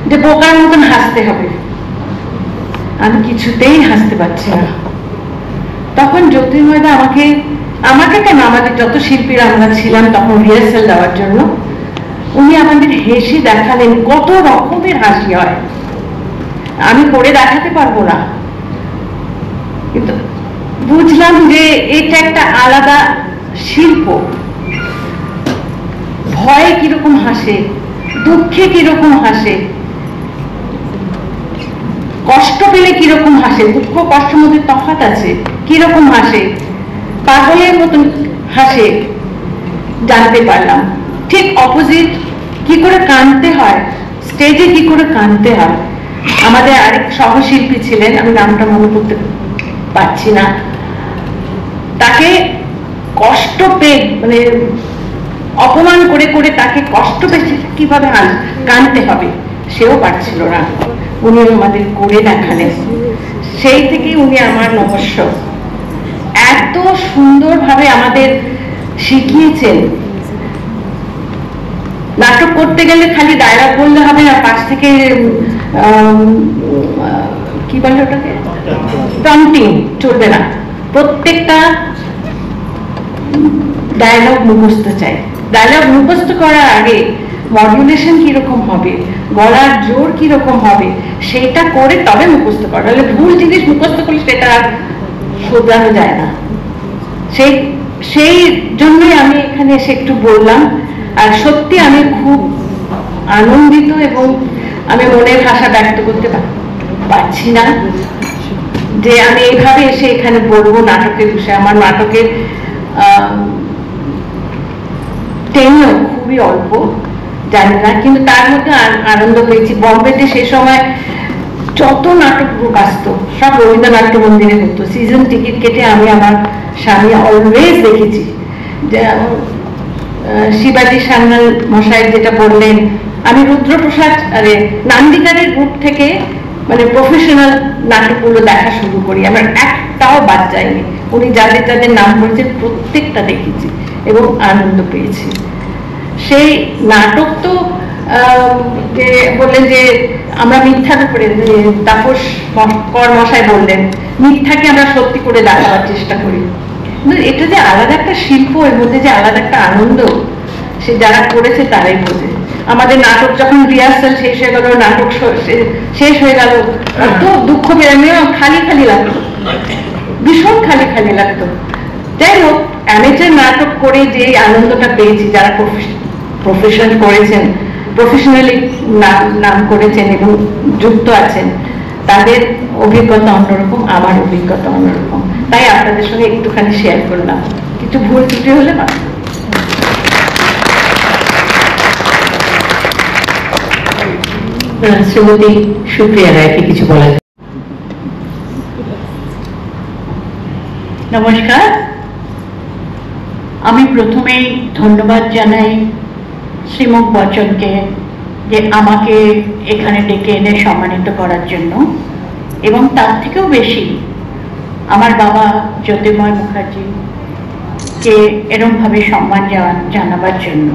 Speaker 8: যে বোকার মতন হাসতে হবে। আমি কিছুতেই হাসতে পারছি না। তখন জ্যোতির্ময়দা আমাকে কেন, আমাদের যত শিল্পীরা আমরা ছিলাম তখন রিহার্সাল দেওয়ার জন্য, উনি আমাদের হেসে দেখালেন কত রকমের হাসি হয়। আমি করে দেখাতে পারবো না, কিন্তু বুঝলাম যে এটা একটা আলাদা শিল্প। ভয়ে কিরকম হাসে, দুঃখে কিরকম হাসে, কষ্ট পেলে কিরকম হাসে, দুঃখ কষ্টের মধ্যে তফাৎ আছে, কিরকম হাসে, পাগলের মতন হাসে, জানতে পারলাম। ঠিক অপোজিট কি করে কাঁদতে হয়, স্টেজে কি করে কাঁদতে হয়। আমাদের আরেক সহশিল্পী ছিলেন, আমি নামটা মনে করতে পারছি না, তাকে কষ্ট পেয়ে, মানে অপমান করে করে তাকে কষ্ট পেয়ে কিভাবে কাঁদতে হবে সেও পারছিল না, উনি আমাদের করে দেখালেন। সেই থেকে উনি আমার নমস্য। এত সুন্দরভাবে আমাদের শিখিয়েছেন। নাটক করতে গেলে খালি ডায়লগ বললে হবে না, পাশ থেকে কি বলে ওটাকে, প্রম্পটিং চলবে না। প্রত্যেকটা ডায়লগ মুখস্থ চাই। ডায়লগ মুখস্থ করার আগে মডুলেশন কিরকম হবে, গলার জোর কিরকম হবে, সেটা করে তবে মুখস্থ করা। তাহলে ভুল জিনিস মুখস্থ করলে সেটা আর শোধরানো যায় না। সেই জন্যই আমি এখানে এসে একটু বললাম। আর সত্যি আমি খুব আনন্দিত, এবং আমি মনের ভাষা ব্যক্ত করতে পারছি না যে আমি এইভাবে এসে এখানে বলবো নাটকের বিষয়ে। আমার নাটকের টেনও খুবই অল্প, জানি না, কিন্তু তার মধ্যে আনন্দ পেয়েছি। বম্বেতে সে সময় যত নাটক বুক আসতো সব রবীন্দ্রনাট্য মন্দিরে হতো। সিজন টিকিট কেটে আমি আমার স্বামী অলওয়েজ দেখেছি। যে শিবাজি সান্যাল মশাই যেটা বললেন, আমি রুদ্রপ্রসাদ নান্দিকারের গ্রুপ থেকে মানে প্রফেশনাল নাটকগুলো দেখা শুরু করি, আমার একটাও বাদ যায়নি। উনি যাদের যাদের নাম বলছেন প্রত্যেকটা দেখেছি এবং আনন্দ পেয়েছি। সেই নাটক তো যে বললেন যে আমরা মিথ্যার উপরে, তাপস কর মশাই বললেন মিথ্যাকে আমরা সত্যি করে দেখাবার চেষ্টা করি। এটা যে আলাদা একটা শিল্প, এর মধ্যে যে আলাদা একটা আনন্দ, সে যারা করেছে তারাই বোঝে। আমাদের নাটক যখন রিহার্সাল শেষ হয়ে গেল, নাটক শেষ হয়ে গেল, এত দুঃখ বেরোনো, খালি খালি লাগতো, ভীষণ খালি খালি লাগতো। যাই হোক, অ্যামেচার নাটক করে যে আনন্দটা পেয়েছি, যারা প্রফেশন করেছেন, প্রফেশনালি নাম করেছেন এবং যুক্ত আছেন, তাদের অভিজ্ঞতা অন্যরকম, আমার অভিজ্ঞতা অন্যরকম। তাই আপনাদের সঙ্গে একটুখানি শেয়ার করলাম, কিছু ভুল ত্রুটি হলে না।
Speaker 2: শ্রীমতী সুপ্রিয়া রায়কে কিছু বলা যায়?
Speaker 9: নমস্কার, আমি প্রথমেই ধন্যবাদ জানাই শ্রীমুখ বচ্চনকে যে আমাকে এখানে ডেকে এনে সম্মানিত করার জন্য, এবং তার থেকেও বেশি আমার বাবা জ্যোতির্ময় মুখার্জিকে এরকমভাবে সম্মান জানাবার জন্য।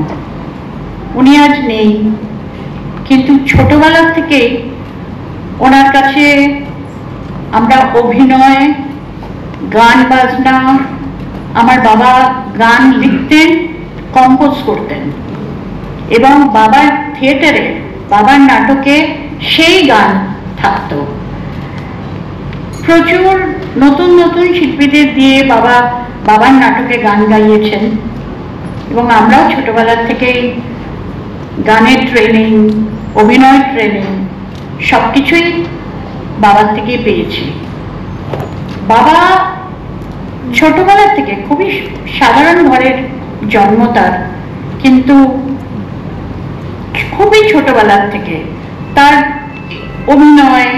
Speaker 9: উনি আজ নেই, কিন্তু ছোটবেলার থেকে ওনার কাছে আমরা অভিনয়, গান বাজনা, আমার বাবা গান লিখতেন, কম্পোজ করতেন, এবং বাবার থিয়েটারে, বাবার নাটকে সেই গান থাকতো। প্রচুর নতুন নতুন শিল্পীদের দিয়ে বাবার নাটকে গান গাইয়েছেন, এবং আমরাও ছোটবেলার থেকেই গানের ট্রেনিং, অভিনয় ট্রেনিং সবকিছুই বাবার থেকেই পেয়েছি। বাবা ছোটবেলার থেকে খুবই সাধারণ ঘরের জন্ম তার, কিন্তু খুবই ছোটবেলার থেকে তার অভিনয়,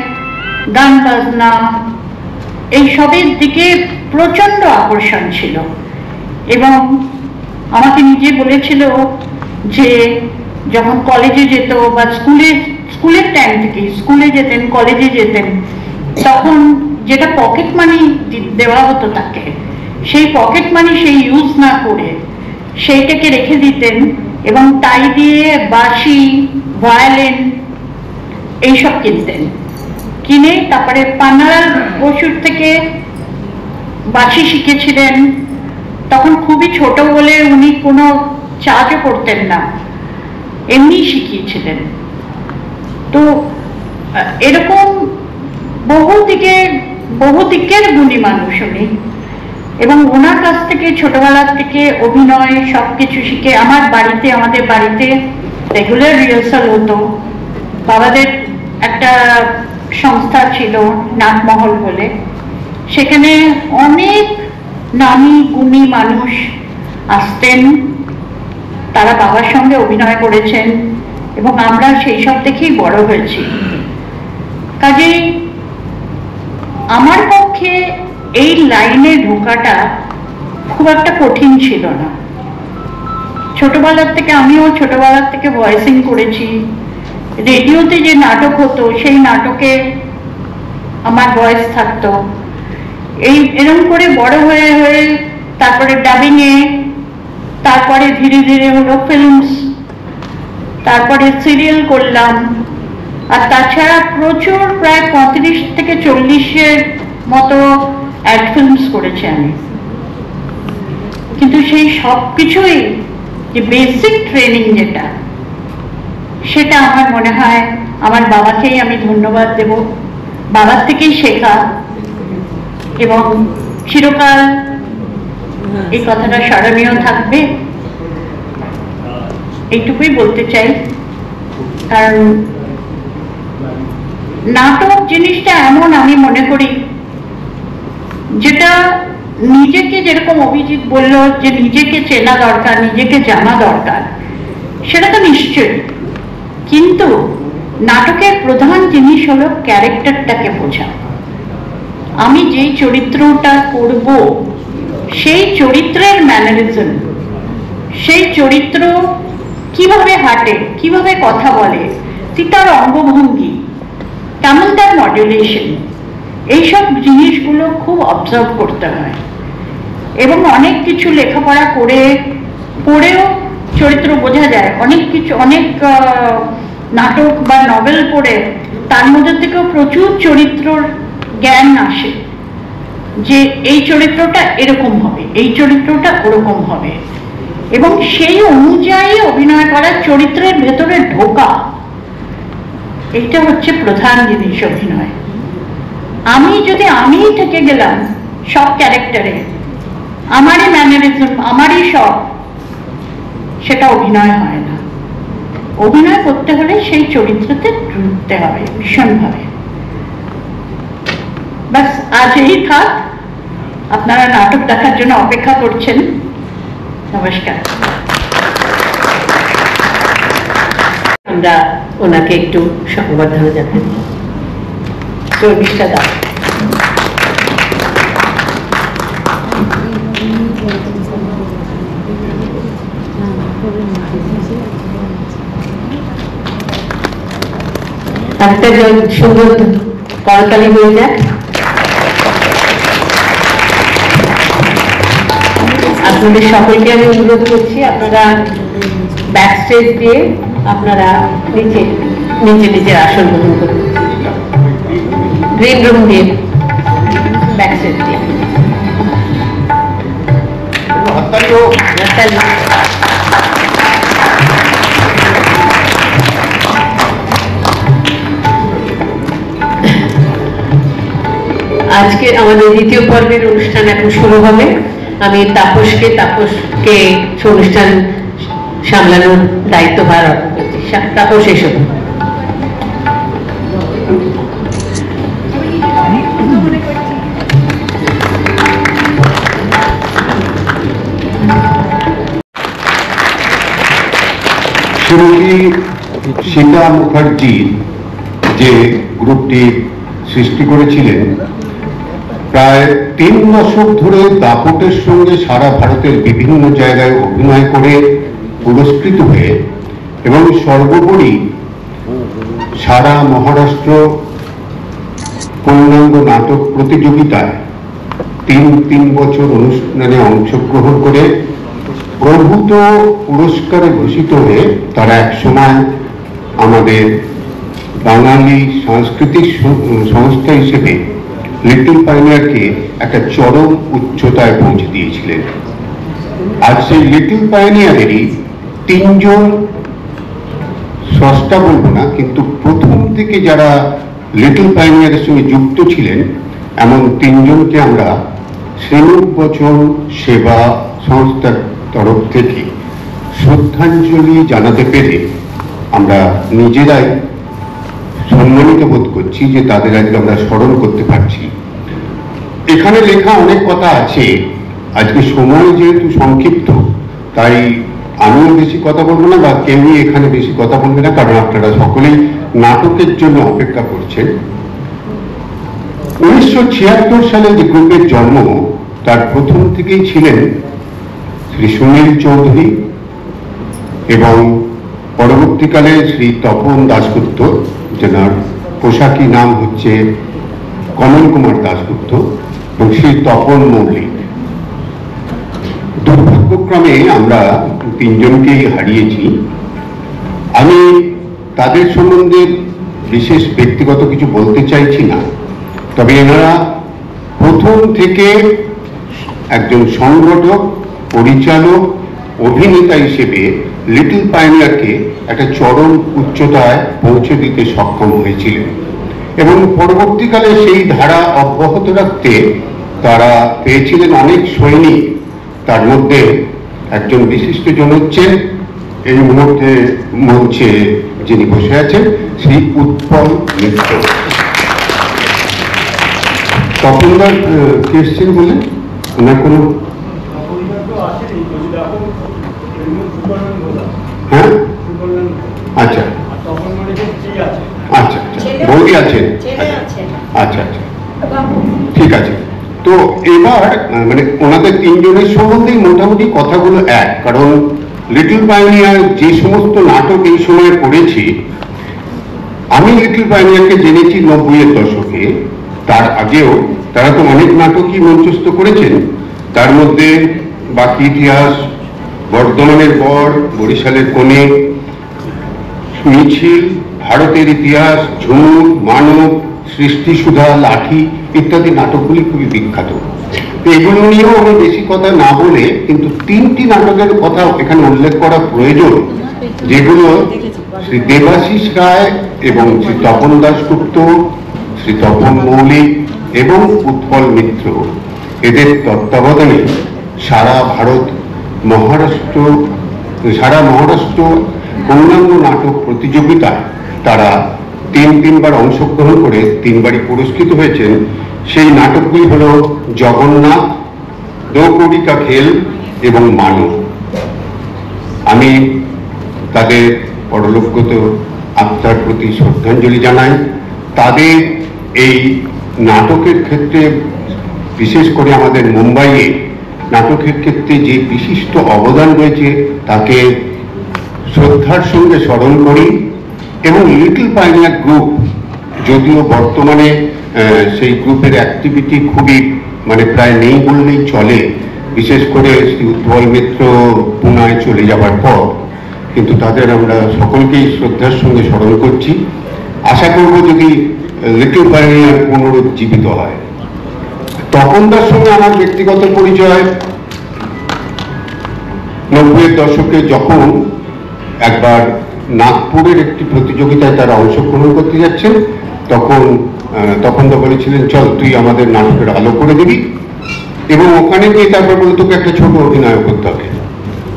Speaker 9: গান বাজনা এইসবের দিকে প্রচন্ড আকর্ষণ ছিল। এবং আমাকে নিজে বলেছিল যে যখন কলেজে যেত বা স্কুলের টাইম থেকে, স্কুলে যেতেন, কলেজে যেতেন, তখন যেটা পকেট মানি দেওয়া হতো তাকে, সেই পকেট মানি সেই ইউজ না করে সেইটাকে রেখে দিতেন, এবং তাই দিয়ে বাঁশি, ভায়োলিন এইসব কিনতেন। কিনে তারপরে পান্নালাল বসুর থেকে বাঁশি শিখেছিলেন। তখন খুবই ছোট বলে উনি কোনো চার্জও করতেন না, এমনি শিখিয়েছিলেন। তো এরকম বহু দিকের গুণী মানুষ উনি, এবং ওনার কাছ থেকে ছোটবেলার থেকে অভিনয় সবকিছু শিখে আমাদের বাড়িতে রেগুলার রিহার্সাল হতো। বাবাদের একটা সংস্থা ছিল নাটমহল বলে, সেখানে অনেক নামী গুণী মানুষ আসতেন, তারা বাবার সঙ্গে অভিনয় করেছেন, এবং আমরা সেই সব দেখেই বড় হয়েছি। কাজেই আমার পক্ষে এই লাইনে ঢোকাটা খুব একটা কঠিন ছিল না। আমিও ছোটবেলার থেকে ভয়েসিং করেছি। রেডিওতে যে নাটক হতো সেই নাটকে আমার ভয়েস থাকতো। এরকম করে বড় হয়ে তারপরে ডাবিংয়ে, তারপরে ধীরে ধীরে হলো ফিল্মস, তারপরে সিরিয়াল করলাম। আর তাছাড়া প্রচুর প্রায় 35 থেকে 40-এর মতো অ্যাড ফিল্মস করেছি আমি। কিন্তু সেই সব কিছুই যে বেসিক ট্রেনিং যেটা, সেটা আমার মনে হয় আমার বাবাকেই আমি ধন্যবাদ দেব। বাবার থেকেই শেখা, এবং চিরকাল এই কথাটা স্মরণীয় থাকবে, এইটুকুই বলতে চাই। কারণ নাটক জিনিসটা এমন, আমি মনে করি, যেটা নিজেকে, যেরকম অভিজিৎ বলল যে নিজেকে চেনা দরকার, নিজেকে জানা দরকার, সেটা তো নিশ্চয়ই, কিন্তু নাটকের প্রধান জিনিস হলো ক্যারেক্টারটাকে বোঝা। আমি যেই চরিত্রটা করব সেই চরিত্রের ম্যানারিজম, সেই চরিত্র কিভাবে হাঁটে, কিভাবে কথা বলে, তার অঙ্গভঙ্গি কেমন, তার মডুলেশন, এইসব জিনিসগুলো খুব অবজার্ভ করতে হয়। এবং অনেক কিছু লেখাপড়া পড়েও চরিত্র বোঝা যায়, অনেক কিছু, অনেক নাটক বা নভেল পড়ে তার মধ্যে থেকেও প্রচুর চরিত্রর জ্ঞান আসে, যে এই চরিত্রটা এরকম হবে, এই চরিত্রটা ওরকম হবে, এবং সেই অনুযায়ী অভিনয় করা, চরিত্রের ভেতরে ঢোকা, এইটা হচ্ছে প্রধান জিনিস অভিনয়। আমি থেকে গেলাম সব ক্যারেক্টারে, আমারই ম্যানারিজম, আমারই সব, সেটা অভিনয় হয় না। অভিনয় করতে হলে সেই চরিত্রতে ঢুকতে হবে ভীষণভাবে। বাস আজ এই থাক, আপনারা নাটক দেখার জন্য অপেক্ষা করছেন। নমস্কার।
Speaker 2: আমরা ওনাকে একটু সংবর্ধনা জানাই। চর্বিশটা দাও। একটা সুন্দর করতালি হয়ে যাক। আপনাদের সকলকে আমি অনুরোধ করছি, আপনারা ব্যাক স্টেজ দিয়ে আপনারা নিচে নিজের আসন গ্রহণ করুন। গ্রিন রুম দিয়ে ব্যাক স্টেজ দিয়ে আজকে আমাদের দ্বিতীয় পর্বের অনুষ্ঠান এখন শুরু হবে। আমি তাপসকে অনুষ্ঠান সামলানোর দায়িত্বভার অর্পণ করছি। তাপস এসব।
Speaker 1: শ্রীমতী সীতা মুখার্জি যে গ্রুপটি সৃষ্টি করেছিলেন, প্রায় 3 দশক ধরে দাপটের সঙ্গে সারা ভারতের বিভিন্ন জায়গায় অভিনয় করে পুরস্কৃত হয়ে এবং সর্বোপরি সারা মহারাষ্ট্র পূর্ণাঙ্গ নাটক প্রতিযোগিতায় 3 বছর অনুষ্ঠানে অংশগ্রহণ করে প্রভূত পুরস্কারে ভূষিত হয়ে তারা একসময় আমাদের বাঙালি সাংস্কৃতিক সংস্থা হিসেবে লিটল পাইনিয়ারকে একটা চরম উচ্চতায় পৌঁছে দিয়েছিলেন। আজ সেই লিটল পাইনিয়ারেরই 3 জন স্রষ্টা বলবো না, কিন্তু প্রথম থেকে যারা লিটল পাইনিয়ারের সঙ্গে যুক্ত ছিলেন এমন 3 জনকে আমরা শ্রীমুখবচন সেবা সংস্থার তরফ থেকে শ্রদ্ধাঞ্জলি জানাতে পেরে আমরা নিজেরাই সম্মানিত বোধ করছি যে তাদের আজকে আমরা স্মরণ করতে পারছি। এখানে লেখা অনেক কথা আছে, আজকে সময় যেহেতু সংক্ষিপ্ত তাই আমিও বেশি কথা বলবো না বা কেউই এখানে বেশি কথা বলবে না, কারণ আপনারা সকলেই নাটকের জন্য অপেক্ষা করছেন। 1976 সালে যে গ্রুপের জন্ম, তার প্রথম থেকেই ছিলেন শ্রী সুনীল চৌধুরী এবং পরবর্তীকালে শ্রী তপন দাশগুপ্ত, যেনার পোশাকি নাম হচ্ছে কমল কুমার দাশগুপ্ত, এবং শ্রী তপন মৌলিক। দুর্ভাগ্যক্রমে আমরা 3 জনকেই হারিয়েছি। আমি তাদের সম্বন্ধে বিশেষ ব্যক্তিগত কিছু বলতে চাইছি না, তবে এনারা প্রথম থেকে একজন সংগঠক, পরিচালক, অভিনেতা হিসেবে লিটল পাইনিয়ারকে একটা চরম উচ্চতায় পৌঁছে দিতে সক্ষম হয়েছিলেন এবং পরবর্তীকালে সেই ধারা অব্যাহত রাখতে তারা পেয়েছিলেন অনেক সৈনিক। তার মধ্যে একজন বিশিষ্ট জন হচ্ছেন এই মুহূর্তে মঞ্চে যিনি বসে আছেন, শ্রী উৎপল মিত্র। তপনদার কে এসছেন বলেন? ওনার কোনো হ্যাঁ, আচ্ছা, আচ্ছা আচ্ছা, বৌদি আছেন, আচ্ছা আচ্ছা, ঠিক আছে। তো এবার মানে ওনাদের তিনজনের সম্বন্ধেই মোটামুটি কথাগুলো এক, কারণ লিটল পাইওনিয়ার যে সমস্ত নাটক এই সময় করেছি, আমি লিটল পাইওনিয়ারকে জেনেছি 90-এর দশকে। তার আগেও তারা তো অনেক নাটকই মঞ্চস্থ করেছেন, তার মধ্যে বাকি ইতিহাস, বর্ধমানের বর, বরিশালের কোণে, মিছিল, ভারতের ইতিহাস, ঝুমুর, মানব, সৃষ্টিসুধা, লাঠি ইত্যাদি নাটকগুলি খুবই বিখ্যাত। তো এগুলো নিয়েও আমি বেশি কথা না বলে কিন্তু 3টি নাটকের কথা এখানে উল্লেখ করা প্রয়োজন, যেগুলো শ্রী দেবাশিস রায় এবং শ্রী তপন দাশগুপ্ত, শ্রী তপন মৌলিক এবং উৎপল মিত্র এদের তত্ত্বাবধানে সারা মহারাষ্ট্র পূর্ণাঙ্গ নাটক প্রতিযোগিতায় তারা তিনবার অংশগ্রহণ করে 3বারই পুরস্কৃত হয়েছেন। সেই নাটকগুলি হল জগন্নাথ, দো কোটি কা খেল এবং মানব। আমি তাদের পরলোকগত আত্মার প্রতি শ্রদ্ধাঞ্জলি জানাই। তাদের এই নাটকের ক্ষেত্রে, বিশেষ করে আমাদের মুম্বাইয়ে নাটকের ক্ষেত্রে যে বিশিষ্ট অবদান রয়েছে তাকে শ্রদ্ধার সঙ্গে স্মরণ করি। এবং লিটল পাইওনিয়ার গ্রুপ, যদিও বর্তমানে সেই গ্রুপের অ্যাক্টিভিটি খুবই মানে প্রায় নেই বললেই চলে, বিশেষ করে শ্রী উৎপল মিত্র পুনায় চলে যাবার পর, কিন্তু তাদের আমরা সকলকেই শ্রদ্ধার সঙ্গে স্মরণ করছি। আশা করব যদি লিটল পাইওনিয়ার পুনরুজ্জীবিত হয়। তপনদার সঙ্গে আমার ব্যক্তিগত পরিচয় 90-এর দশকে, যখন একবার নাগপুরের একটি প্রতিযোগিতায় তারা অংশগ্রহণ করতে যাচ্ছেন, তপনদা বলেছিলেন চল তুই আমাদের নাটকের আলো করে দিবি, এবং ওখানে গিয়ে তারপর বলে তোকে একটা ছোট অভিনয় করতে হবে।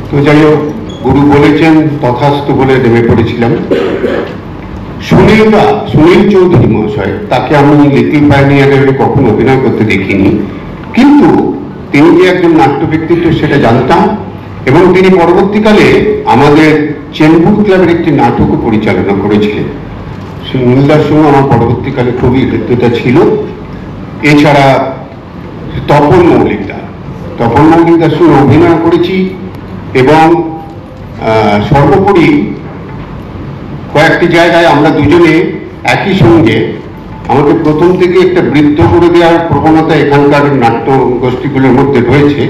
Speaker 1: তো যাই হোক, গুরু বলেছেন তথাস্তু বলে নেমে পড়েছিলাম। সুনীল চৌধুরী মহাশয়, তাকে আমি লিটল পাইওনিয়ারে কখনো অভিনয় করতে দেখিনি, কিন্তু তিনি যে একজন নাট্য ব্যক্তিত্ব সেটা জানতাম। এবং তিনি পরবর্তীকালে আমাদের চেম্বুর ক্লাবের একটি নাটকও পরিচালনা করেছিলেন। সুনীলদার সঙ্গে আমার পরবর্তীকালে খুবই হৃদ্যতা ছিল। এছাড়া তপন মৌলিকদার সঙ্গে অভিনয় করেছি, এবং সর্বোপরি কয়েকটি জায়গায় আমরা দুজনে একই সঙ্গে, আমাকে প্রথম থেকে একটা বৃদ্ধ করে দেওয়ার প্রবণতা এখানকার নাট্য গোষ্ঠীগুলোর মধ্যে রয়েছে,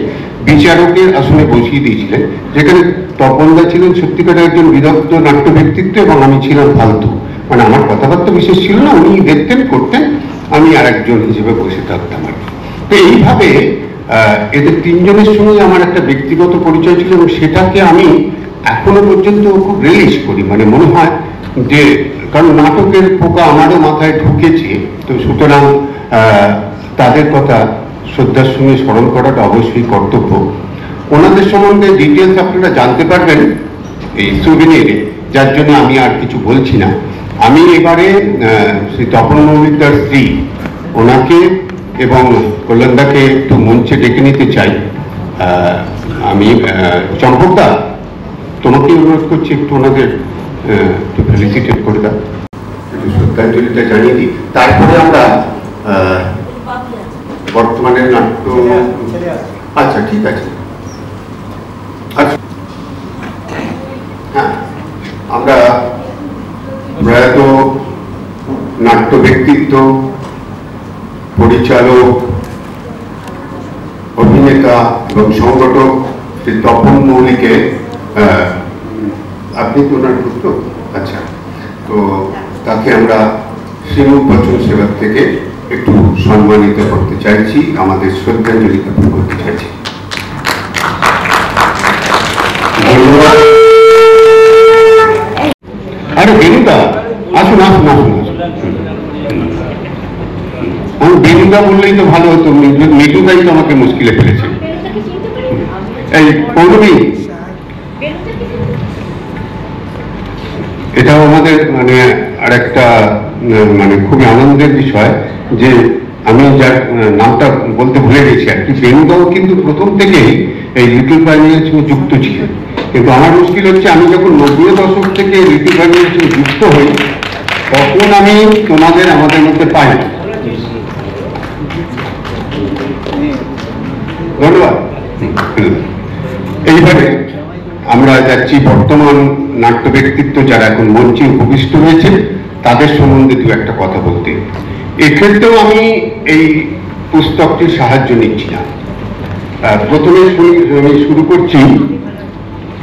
Speaker 1: বিচারকের আসনে বসিয়ে দিয়েছিলেন, যেখানে তপনদা ছিলেন সত্যিকারের একজন বিদগ্ধ নাট্য ব্যক্তিত্ব এবং আমি ছিলাম ফালতু, মানে আমার কথাবার্তা বিশেষ ছিল না, উনি দেখতেন করতেন, আমি আর একজন হিসেবে বসে থাকতাম আর কি। তো এইভাবে এদের তিনজনের সঙ্গে আমার একটা ব্যক্তিগত পরিচয় ছিল, এবং সেটাকে আমি এখনো পর্যন্ত খুব রিলিজ করি। মানে মনে হয় যে, কারণ নাটকের পোকা আমারও মাথায় ঢুকেছে, তো সুতরাং তাদের কথা শ্রদ্ধার সঙ্গে স্মরণ করাটা অবশ্যই কর্তব্য। ওনাদের সম্বন্ধে ডিটেলস আপনারা জানতে পারবেন এই সুভিনিয়ারে, যার জন্য আমি আর কিছু বলছি না। আমি এবারে শ্রী তপন মৌলিকদার স্ত্রী, ওনাকে এবং কল্যাণদাকে একটু মঞ্চে ডেকে নিতে চাই। আমি চম্পকদা, তোমাকে অনুরোধ করছি একটু ওনাদের একটু ফেলিসিটেট করে দাও, একটু শ্রদ্ধাঞ্জলিটা জানিয়ে দিই। তারপরে আমরা বর্তমানের নাট্য, আচ্ছা ঠিক আছে, আচ্ছা হ্যাঁ, আমরা প্রয়াত নাট্য ব্যক্তিত্ব, পরিচালক, অভিনেতা এবং সংগঠক শ্রী তপন মৌলিকে, আপনি তো ওনার পুত্র, আচ্ছা, তো তাকে আমরা শ্রীমুখ বচন সেবার থেকে একটু সম্মানিত করতে চাইছি, আমাদের শ্রদ্ধাঞ্জলি জ্ঞাপন করতে চাইছি। ধন্যবাদ। আরে বেনুদা, আসুন আসুন আসুন আসুন। আমি বেনুদা বললেই তো ভালো হতো, মিঠুদাই তো আমাকে মুশকিলে ফেলেছে। এই পৌরবী, এটাও আমাদের মানে আর একটা মানে খুবই আনন্দের বিষয় যে আমি যার নামটা বলতে ভুলে গেছি আর কি, বেনুদাও কিন্তু প্রথম থেকেই এই লিটল পাইওনিয়ারের সঙ্গে যুক্ত ছিলেন। কিন্তু আমার মুশকিল হচ্ছে, আমি যখন 90-এর দশক থেকে লিটল পাইওনিয়ারের সঙ্গে যুক্ত হই, তখন আমি তোমাদের আমাদের মধ্যে পাই। ধন্যবাদ। এইভাবে আমরা যাচ্ছি বর্তমান নাট্য ব্যক্তিত্ব যারা এখন মঞ্চে উপবিষ্ট হয়েছে তাদের সম্বন্ধে দু একটা কথা বলতে। এক্ষেত্রেও আমি এই পুস্তকটির সাহায্য নিচ্ছি না। প্রথমে আমি শুরু করছি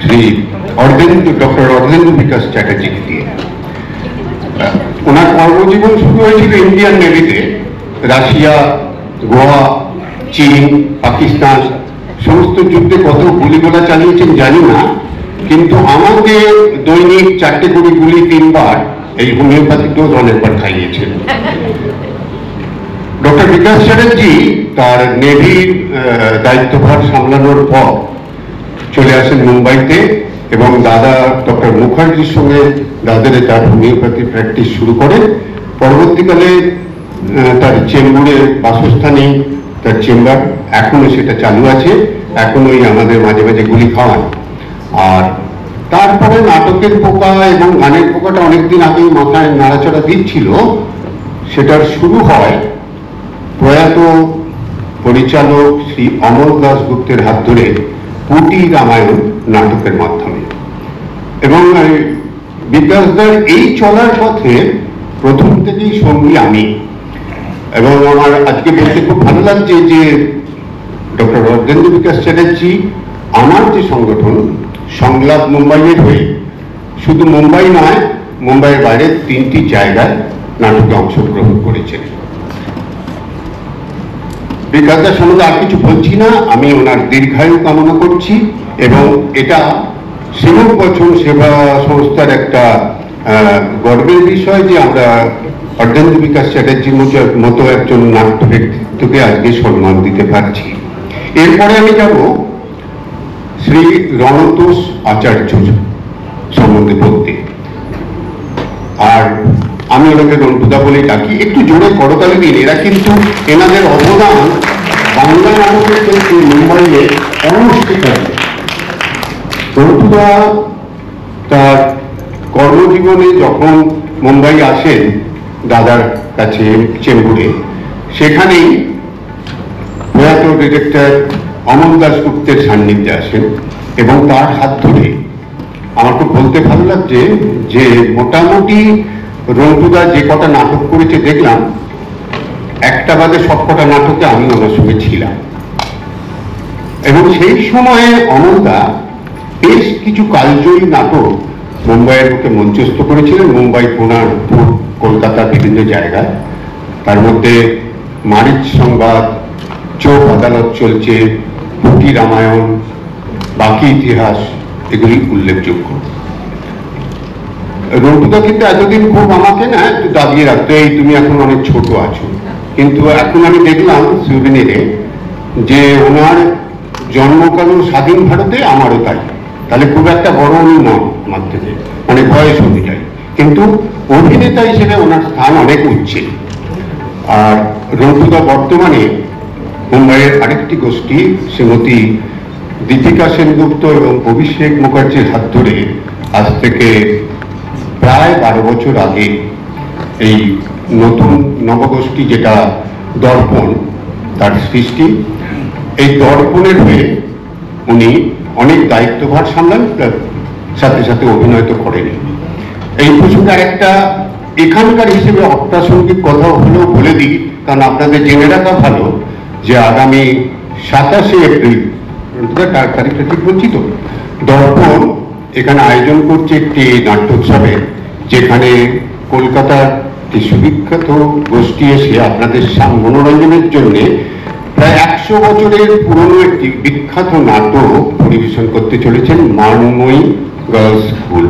Speaker 1: শ্রী ডক্টর অর্ধেন্দু বিকাশ চ্যাটার্জিকে দিয়ে। ওনার কর্মজীবন শুরু হয়েছিল ইন্ডিয়ান নেভিতে। রাশিয়া, গোয়া, চীন, পাকিস্তান সমস্ত যুদ্ধে কত গুলিগোলা চালিয়েছেন জানি না, কিন্তু আমাকে দৈনিক 4টে করে গুলি 3বার এই হোমিওপ্যাথিক ডোজ অনেকবার খাইয়েছেন। ডক্টর বিকাশ চ্যাটার্জি তার নেভির দায়িত্বভার সামলানোর পর চলে আসেন মুম্বাইতে এবং দাদা ডক্টর মুখার্জির সঙ্গে দাদারে তার হোমিওপ্যাথি প্র্যাকটিস শুরু করেন। পরবর্তীকালে তার চেম্বুরে বাসস্থানে তার চেম্বার এখনো সেটা চালু আছে, এখনোই আমাদের মাঝে মাঝে গুলি খাওয়ান। আর তারপরে নাটকের পোকা এবং গানের পোকাটা অনেকদিন আগেই মাথায় নাড়াচড়া দিচ্ছিল। সেটার শুরু হয় প্রয়াত পরিচালক শ্রী অমল দাশগুপ্তের হাত ধরে পুটি রামায়ণ নাটকের মাধ্যমে। এবং বিকাশদার এই চলার পথে প্রথম থেকেই সঙ্গী আমি। এবং আমার আজকে বলতে খুব ভালো লাগছে যে ডক্টর অর্ধেন্দু বিকাশ চ্যাটার্জি আমার যে সংগঠন সংলাপ মুম্বাইয়ের হয়ে শুধু মুম্বাই নয়, মুম্বাইয়ের বাইরে 3টি জায়গায় নাটকে অংশগ্রহণ করেছেন। বিকাশদার সম্বন্ধে আর কিছু বলছি না, আমি ওনার দীর্ঘায়ু কামনা করছি। এবং এটা সেবক বচন সেবা সংস্থার একটা গর্বের বিষয় যে আমরা অর্ধেন্দু বিকাশ চ্যাটার্জির মতো একজন নাট্য ব্যক্তিত্বকে আজকে সম্মান দিতে পারছি। এরপরে আমি যাব শ্রী রণতোষ আচার্য সম্বন্ধে বলতে। আর আমি ওনাকে রন্টুদা বলে ডাকি, একটু জোরে করতালি দিন। এরা কিন্তু এনাদের অবদান বাংলা নাটকের ক্ষেত্রে মুম্বাইয়ে অনস্বীকার্য। রন্টুদা তার কর্মজীবনে যখন মুম্বাই আসেন দাদার কাছে চেম্বুরে, সেখানেই প্রয়াত ডিরেক্টর অমল দাশগুপ্তের সান্নিধ্যে আসেন এবং তার হাত ধরে আমার খুব বলতে ভালো লাগছে যে মোটামুটি রন্টুদা যে কটা নাটক করেছে দেখলাম একটা বাদে সব কটা নাটকে আমি ওনার সঙ্গে ছিলাম। এবং সেই সময়ে অমলদা বেশ কিছু কালজয়ী নাটক মুম্বাইয়ের বুকে মঞ্চস্থ করেছিলেন, মুম্বাই, পুনারপুর, কলকাতার বিভিন্ন জায়গায়। তার মধ্যে মারিচ সংবাদ, চোখ আদালত চলছে, পুটি রামায়ণ, বাকি ইতিহাস, এগুলি উল্লেখযোগ্য। রন্টুদা কিন্তু এতদিন খুব আমাকে না একটু দাবিয়ে রাখতো, এই তুমি এখন অনেক ছোট আছো। কিন্তু এখন আমি দেখলাম সুভিনিরে যে ওনার জন্মকালীন স্বাধীন ভারতে, আমারও তাই। তাহলে খুব একটা বড় উনি নন আমার থেকে, মানে বয়স অনুযায়ী, কিন্তু অভিনেতা হিসেবে ওনার স্থান অনেক উচ্চে। আর রন্টুদা বর্তমানে মুম্বাইয়ের আরেকটি গোষ্ঠী শ্রীমতী দীপিকা সেনগুপ্ত এবং অভিষেক মুখার্জির হাত ধরে আজ থেকে প্রায় 12 বছর আগে এই নতুন নবগোষ্ঠী যেটা দর্পণ তার সৃষ্টি। এই দর্পণের হয়ে উনি অনেক দায়িত্বভার সামলান, সাথে সাথে অভিনয় তো করেন। এই প্রসঙ্গে একটা এখানকার হিসেবে অপ্রাসঙ্গিক কথা হলেও বলে দিই, কারণ আপনাদের জেনে রাখা ভালো যে আগামী 27শে এপ্রিল, তারিখটা ঠিক বলছি তো, দর্পণ এখানে আয়োজন করছে একটি নাট্যোৎসবের, যেখানে কলকাতার একটি সুবিখ্যাত গোষ্ঠী এসে আপনাদের মনোরঞ্জনের জন্য প্রায় 100 বছরের পুরনো একটি বিখ্যাত নাটক পরিবেশন করতে চলেছেন, মানময়ী গার্লস স্কুল।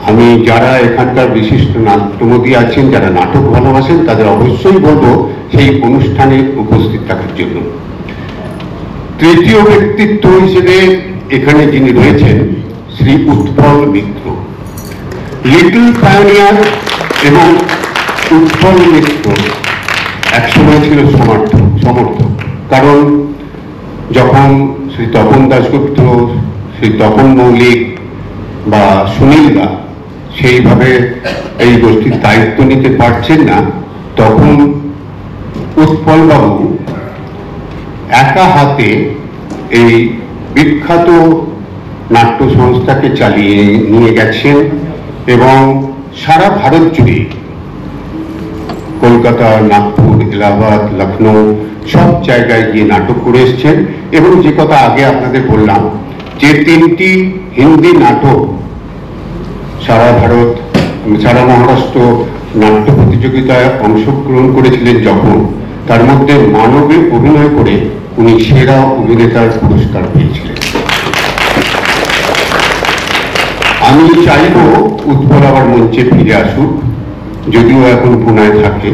Speaker 1: আমি যারা এখানকার বিশিষ্ট নাট্যমোদী আছেন, যারা নাটক ভালোবাসেন, তাদের অবশ্যই বলবো সেই অনুষ্ঠানে উপস্থিত থাকার জন্য। তৃতীয় ব্যক্তিত্ব হিসেবে এখানে যিনি রয়েছেন শ্রী উৎপল মিত্র, লিটল পায়োনিয়ার। এবং উৎপল মিত্র একসময় ছিল সমর্থক, কারণ যখন শ্রী তপন দাশগুপ্ত, শ্রী তপন মৌলিক বা সুনীল দা সেইভাবে এই গোষ্ঠীর দায়িত্ব নিতে পারছেন না, তখন উৎপলবাবু একা হাতে এই বিখ্যাত নাট্য সংস্থাকে চালিয়ে নিয়ে গেছেন এবং সারা ভারত জুড়ে কলকাতা, নাগপুর, এলাহাবাদ, লখনৌ সব জায়গায় গিয়ে নাটক করে এসছেন। এবং যে কথা আগে আপনাদের বললাম যে 3টি হিন্দি নাটক সারা ভারত, সারা মহারাষ্ট্র নাট্য প্রতিযোগিতায় অংশগ্রহণ করেছিলেন যখন, তার মধ্যে মানবে অভিনয় করে উনি সেরা অভিনেতার পুরস্কার পেয়েছিলেন। আমি চাইব উৎপল আবার মঞ্চে ফিরে আসুক, যদিও এখন পুনায় থাকে।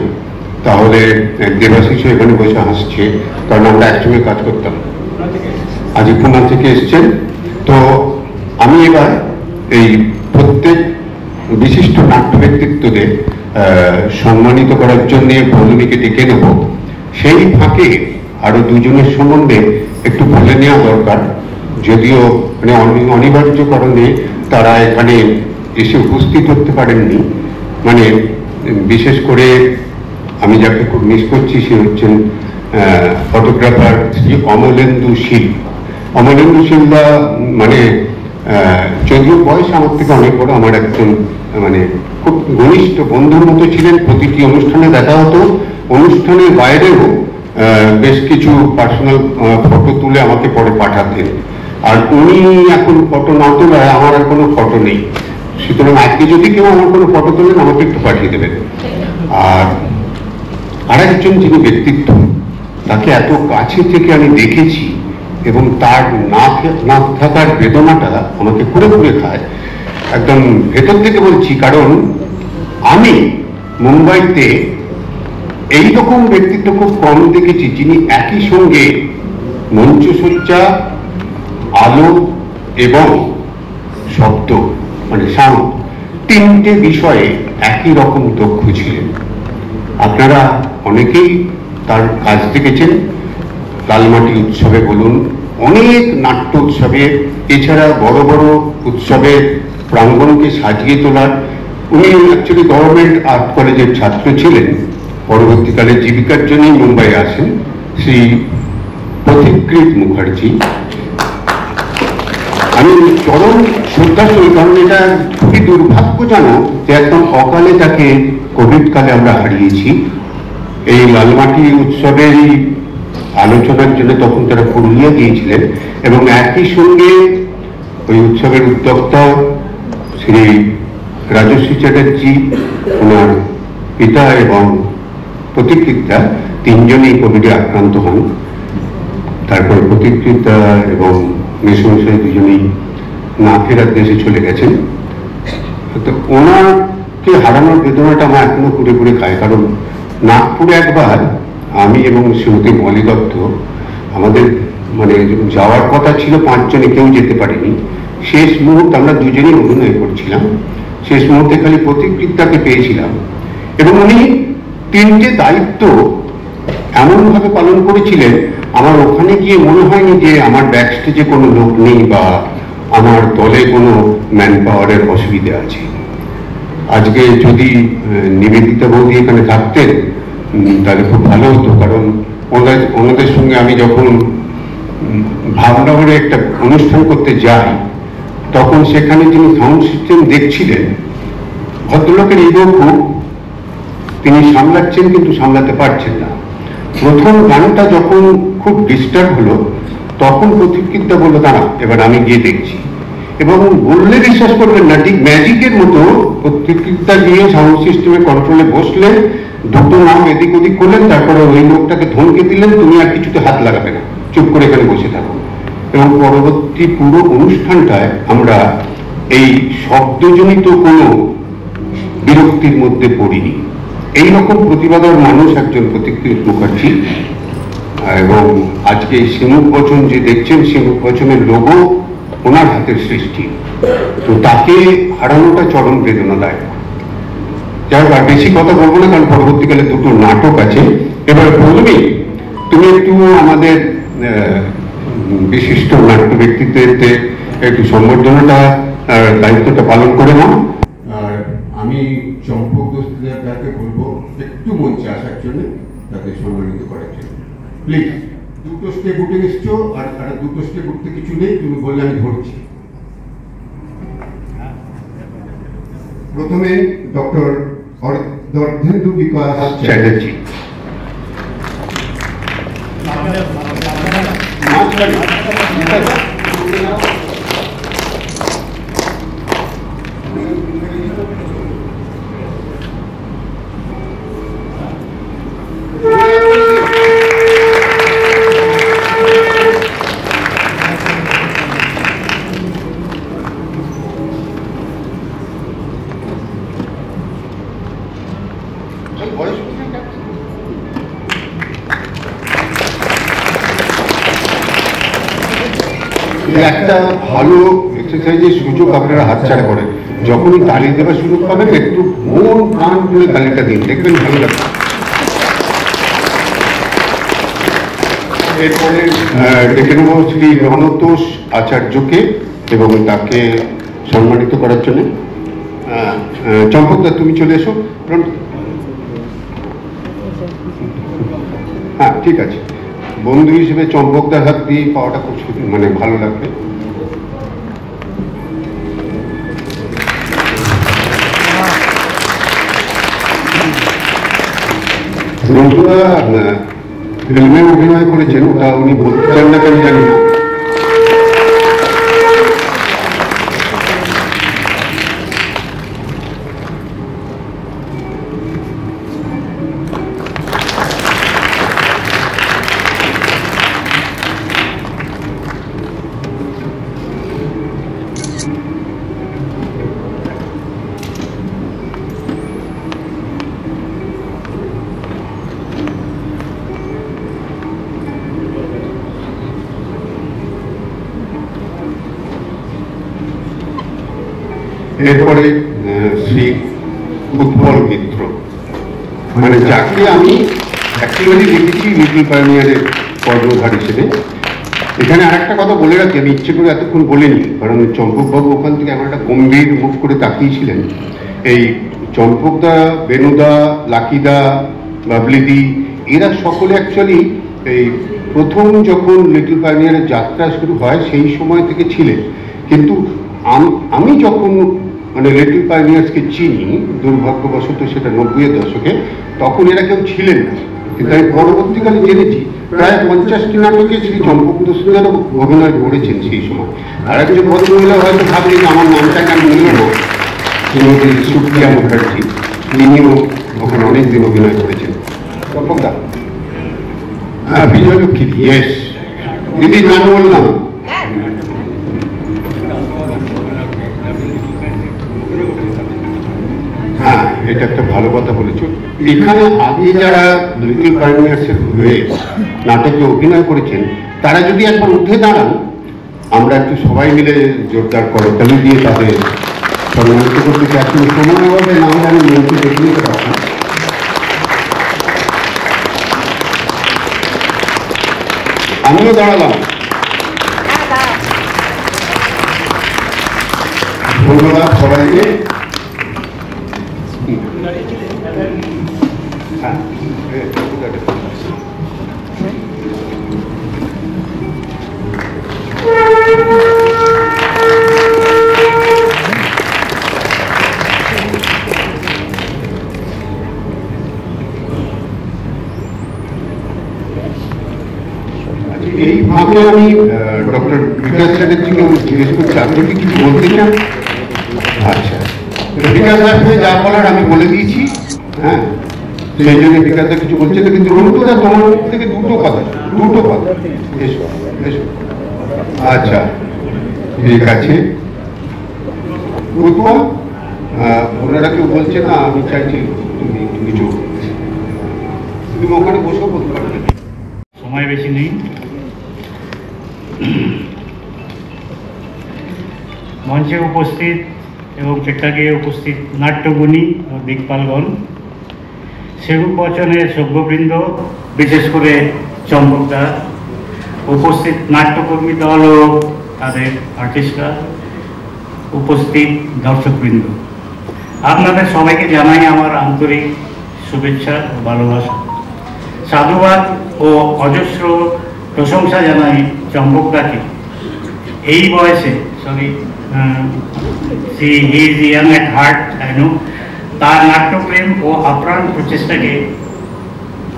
Speaker 1: তাহলে দেবাশিস এখানে বসে হাসছে, কারণ আমরা একসঙ্গে কাজ করতাম। আজ পুনা থেকে এসছেন। তো আমি এবার এই প্রত্যেক বিশিষ্ট নাট্য ব্যক্তিত্বদের সম্মানিত করার জন্য ভৌমিকে ডেকে নেব। সেই ফাঁকে আরো দুজনের সম্বন্ধে একটু বলে নেওয়া দরকার, যদিও মানে অনিবার্য কারণে তারা এখানে এসে উপস্থিত হতে পারেননি। মানে বিশেষ করে আমি যাকে খুব মিস করছি সে হচ্ছেন ফটোগ্রাফার শ্রী অমলেন্দু শীল। অমলেন্দু শীলদা মানে যদিও বয়স আমার থেকে অনেক বড়, আমার একজন মানে খুব ঘনিষ্ঠ বন্ধুর মতো ছিলেন। প্রতিটি অনুষ্ঠানে দেখা হতো, অনুষ্ঠানের বাইরেও বেশ কিছু পার্সোনাল ফটো তুলে আমাকে পরে পাঠাতেন। আর উনি এখন ফটো না তোলায় আমার আর কোনো ফটো নেই, সুতরাং আজকে যদি কেউ আমার কোনো ফটো তোলেন আমাকে একটু পাঠিয়ে দেবেন। আর আরেকজন যিনি ব্যক্তিত্ব, তাকে এত কাছে থেকে আমি দেখেছি এবং তার না থাকার বেদনাটা আমাকে করে করে খায়, একদম ভেতর থেকে বলছি। কারণ আমি মুম্বাইতে এইরকম ব্যক্তিত্ব খুব কম দেখেছি যিনি একই সঙ্গে মঞ্চসজ্জা, আলো এবং শব্দ মানে সাউন্ড 3টে বিষয়ে একই রকম দক্ষ ছিলেন। আপনারা অনেকেই তার কাজ দেখেছেন, লালমাটি উৎসবে বলুন, অনেক নাট্য উৎসবে, এছাড়া বড় বড় উৎসবের প্রাঙ্গণকে সাজিয়ে তোলার। উনি অ্যাকচুয়ালি গভর্নমেন্ট আর্ট কলেজের ছাত্র ছিলেন, পরবর্তীকালে জীবিকার জন্যই মুম্বাই আসেন। শ্রী পথিকৃৎ মুখার্জি, আমি চরম শ্রদ্ধাশীল, কারণ এটা খুবই দুর্ভাগ্যজনক যে একদম অকালে তাকে কোভিড কালে আমরা হারিয়েছি। এই লালমাটি উৎসবের আলোচনার জন্য তখন তারা পুরুলিয়া গিয়েছিলেন এবং একই সঙ্গে ওই উৎসবের উদ্যোক্তা শ্রী রাজশ্রী চ্যাটার্জি, ওনার পিতা এবং প্রতিকৃতা 3জনই কোভিডে আক্রান্ত হন। তারপর প্রতিকৃতা এবং মেসমশাই 2জনই না ফেরার দেশে চলে গেছেন। তো ওনাকে হারানোর বেদনাটা আমার এখনো ঘুরে ঘুরে খায়। কারণ নাগপুরে একবার আমি এবং শ্রীমতী মলি দত্ত, আমাদের মানে যাওয়ার কথা ছিল 5 জনে, কেউ যেতে পারেনি। শেষ মুহূর্তে আমরা 2জনই অভিনয় করছিলাম, শেষ মুহূর্তে খালি প্রতিকৃতাকে পেয়েছিলাম এবং উনি 3টে দায়িত্ব এমনভাবে পালন করেছিলেন, আমার ওখানে গিয়ে মনে হয়নি যে আমার ব্যাক স্টেজে কোনো লোক নেই বা আমার দলে কোনো ম্যান পাওয়ারের অসুবিধা আছে। আজকে যদি নিবেদিতা বৌদি এখানে থাকতেন তাহলে খুব ভালো হতো, কারণ ওনাদের সঙ্গে আমি যখন ভাবনগরে একটা অনুষ্ঠান করতে যাই তখন সেখানে যিনি সাউন্ড সিস্টেম দেখছিলেন, ভদ্রলোকের ইগো খুব, তিনি সামলাচ্ছেন কিন্তু সামলাতে পারছেন না। প্রথম গানটা যখন খুব ডিস্টার্ব হলো তখন প্রতিকৃতা বললো দাঁড়া এবার আমি গিয়ে দেখছি, এবং বললে বিশ্বাস করবেন না, ঠিক ম্যাজিকের মতো প্রতিকৃতা গিয়ে সাউন্ড সিস্টেমে কন্ট্রোলে বসলেন, 2টো নাম এদিক ওদিক করলেন, তারপরে ওই লোকটাকে ধমকে দিলেন তুমি আর কিছুতে হাত লাগাবে না, চুপ করে এখানে বসে থাকো। এবং পরবর্তী পুরো অনুষ্ঠানটায় আমরা এই শব্দজনিত কোনো বিরক্তির মধ্যে পড়িনি। এইরকম প্রতিভাধর মানুষ একজন প্রতিকৃত মুখার্জি। এবং আজকে এই শ্রীমুখ বচন যে দেখছেন, শ্রীমুখ বচনের লোগো ওনার হাতের সৃষ্টি। তো তাকে হারানোটা চরম বেদনাদায়ক। যাই হোক, আর বেশি কথা বলবো না, কারণ পরবর্তীকালে 2টো নাটক আছে। এবার বলবি তুমি একটু আমাদের বিশিষ্ট নাট্য ব্যক্তিত্বের একটু সম্বর্ধনাটা দায়িত্বটা পালন করে নাও। আর আমি চম্পক দোস্তিদারকে বলবো একটু মঞ্চে আসার জন্য, তাকে সম্মানিত করার জন্য। প্লিজ, দুটো স্টেপ উঠে এসছো, আর দুটো স্টেপ উঠতে কিছু নেই, তুমি বললে আমি ধরছি। প্রথমে ডক্টর অর্ধেন্দু বিকাশ চ্যাটার্জি। একটা ভালো এক্সারসাইজের সুযোগ আপনারা হাতছাড়া করেন। যখনই তালি দেওয়ার সুযোগ পাবেন একটু মন প্রাণ করে তালিটা দিন, দেখবেন ভালো লাগবে। এরপরে ডেকে নেব শ্রী রণতোষ আচার্যকে এবং তাকে সম্মানিত করার জন্য। চম্পকদা তুমি চলে এসো। হ্যাঁ ঠিক আছে, বন্ধু হিসেবে চম্পকদার হাত দিয়ে পাওয়াটা খুব মানে ভালো লাগবে। বন্ধুরা ফিল্মে অভিনয় করেছেন, ওটা উনি বলতে চান না কেন জানি না। এরপরে শ্রী উৎপল মিত্র, মানে যাকে আমি অ্যাকচুয়ালি দেখেছি লিটল পায়োনিয়ারের কর্ণধার হিসেবে। এখানে আরেকটা কথা বলে রাখি, আমি ইচ্ছে করে এতক্ষণ বলিনি, কারণ চম্পকবাবু ওখান থেকে আমার একটা গম্ভীর মুখ করে তাকিয়েছিলেন। এই চম্পকদা, বেনুদা, লাকিদা, বাবলিদি, এরা সকলে অ্যাকচুয়ালি এই প্রথম যখন লিটল পায়োনিয়ারের যাত্রা শুরু হয় সেই সময় থেকে ছিলেন। কিন্তু আমি যখন মানে লিটল পায়োনিয়ার্সকে চিনি, দুর্ভাগ্যবশত সেটা 90-এর দশকে, তখন এরা কেউ ছিলেন না। কিন্তু আমি পরবর্তীকালে জেনেছি প্রায় 50টি নাটকে শ্রী চম্পক দোস্তিদারও অভিনয় করেছেন সেই সময়। আর একজন ভদ্রমহিলা হয়তো ভাবলেন যে আমার নামটাকে আমি নিল না, শ্রীমতী সুপ্রিয়া মুখার্জি, তিনিও ওখানে অনেকদিন অভিনয় করেছেন। চম্পকদা, হ্যাঁ বিজয়লক্ষ্মী, ইয়েস দিদি, নাম বললাম। হ্যাঁ, এটা একটা ভালো কথা বলেছো। এখানে আগে যারা লিটল পায়োনিয়ার্সের হয়ে নাটকে অভিনয় করেছেন, তারা যদি একবার উঠে দাঁড়ান, আমরা একটু সবাই মিলে জোরদার করতালি দিয়ে তাদের সম্মানিত করতে চাচ্ছি। সময় হবে না হলে আমি মঞ্চে দেখে নিতে পারতাম। আমিও দাঁড়ালাম। ধন্যবাদ সবাইকে। এই ফাঁকে আমি ডক্টর বিকাশ চ্যাটার্জিকে জিজ্ঞেস করছি, আপনি কি কিছু বলতে চান? আচ্ছা, বিকাশ সাহেবকে যা বলার আমি বলে দিয়েছি। হ্যাঁ, সেই জন্য বিকাশদা কিছু বলছে না, কিন্তু রুন্টুদা তোমার থেকে দুটো কথা। এসো এসো। আচ্ছা ঠিক আছে, উৎপল, ওনারা কেউ বলছে না, আমি চাইছি তুমি কিছু, তুমি ওখানে বসেও বলতে পারবে।
Speaker 10: সময় বেশি নেই। মঞ্চে উপস্থিত এবং প্রেক্ষাগৃহে উপস্থিত নাট্যগুণী ও দিকপালগণ, সেবক বচনের সভ্যবৃন্দ, বিশেষ করে চম্পকদা, উপস্থিত নাট্যকর্মী দল ও তাদের আর্টিস্টরা, উপস্থিত দর্শকবৃন্দ, আপনাদের সবাইকে জানাই আমার আন্তরিক শুভেচ্ছা ও ভালোবাসা, সাধুবাদ ও অজস্র প্রশংসা জানাই চম্পকদাকে। এই বয়সে he is young at heart, I know, তার নাট্যপ্রেম ও আপ্রাণ প্রচেষ্টাকে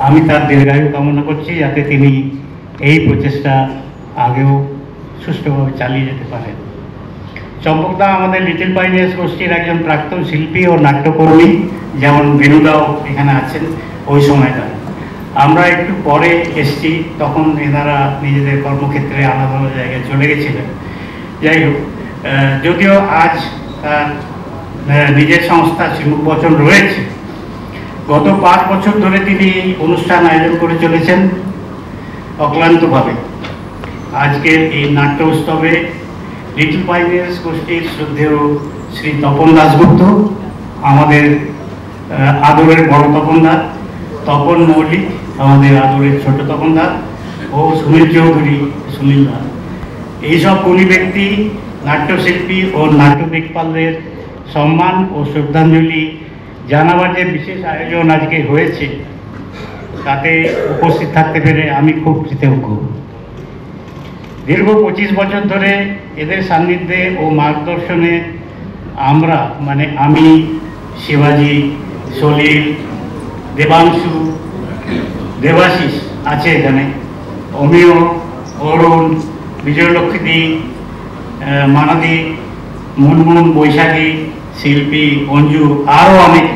Speaker 10: আমি তার দীর্ঘায়ু কামনা করছি, যাতে তিনি এই প্রচেষ্টা আগেও সুষ্ঠুভাবে চালিয়ে যেতে পারেন। চম্পকদা আমাদের লিটল পাইনিয়ার্স গোষ্ঠীর একজন প্রাক্তন শিল্পী ও নাট্যকর্মী, যেমন বেনুদাও এখানে আছেন। ওই সময়টা আমরা একটু পরে এসছি, তখন এনারা নিজেদের কর্মক্ষেত্রে আলাদা আলাদা জায়গায় চলে গেছিলেন। যাই হোক, যদিও আজ নিজের সংস্থা শ্রীমুখ বচন রয়েছে, গত 5 বছর ধরে তিনি অনুষ্ঠান আয়োজন করে চলেছেন অক্লান্তভাবে। আজকের এই নাট্য উৎসবে লিটল পাইনিয়ার্স গোষ্ঠীর শ্রদ্ধেয় শ্রী তপন দাশগুপ্ত, আমাদের আদরের বড় তপনদা, তপন মৌলিক, আমাদের আদরের ছোট তপনদা, ও সুনীল চৌধুরী, সুনীলদা, এইসব গুণী ব্যক্তি, নাট্যশিল্পী ও নাট্য দিকপালদের সম্মান ও শ্রদ্ধাঞ্জলি জানাবার যে বিশেষ আয়োজন আজকে হয়েছে, তাতে উপস্থিত থাকতে পেরে আমি খুব কৃতজ্ঞ। দীর্ঘ 25 বছর ধরে এদের সান্নিধ্যে ও মার্গদর্শনে আমরা, মানে আমি, শিবাজি, সলিল, দেবাংশু, দেবাশিস আছে এখানে, অমিয়, অরুণ, বিজয়লক্ষ্মী, মানাদি, মুনমুন, বৈশাখী, শিল্পী, অঞ্জু, আরও অনেক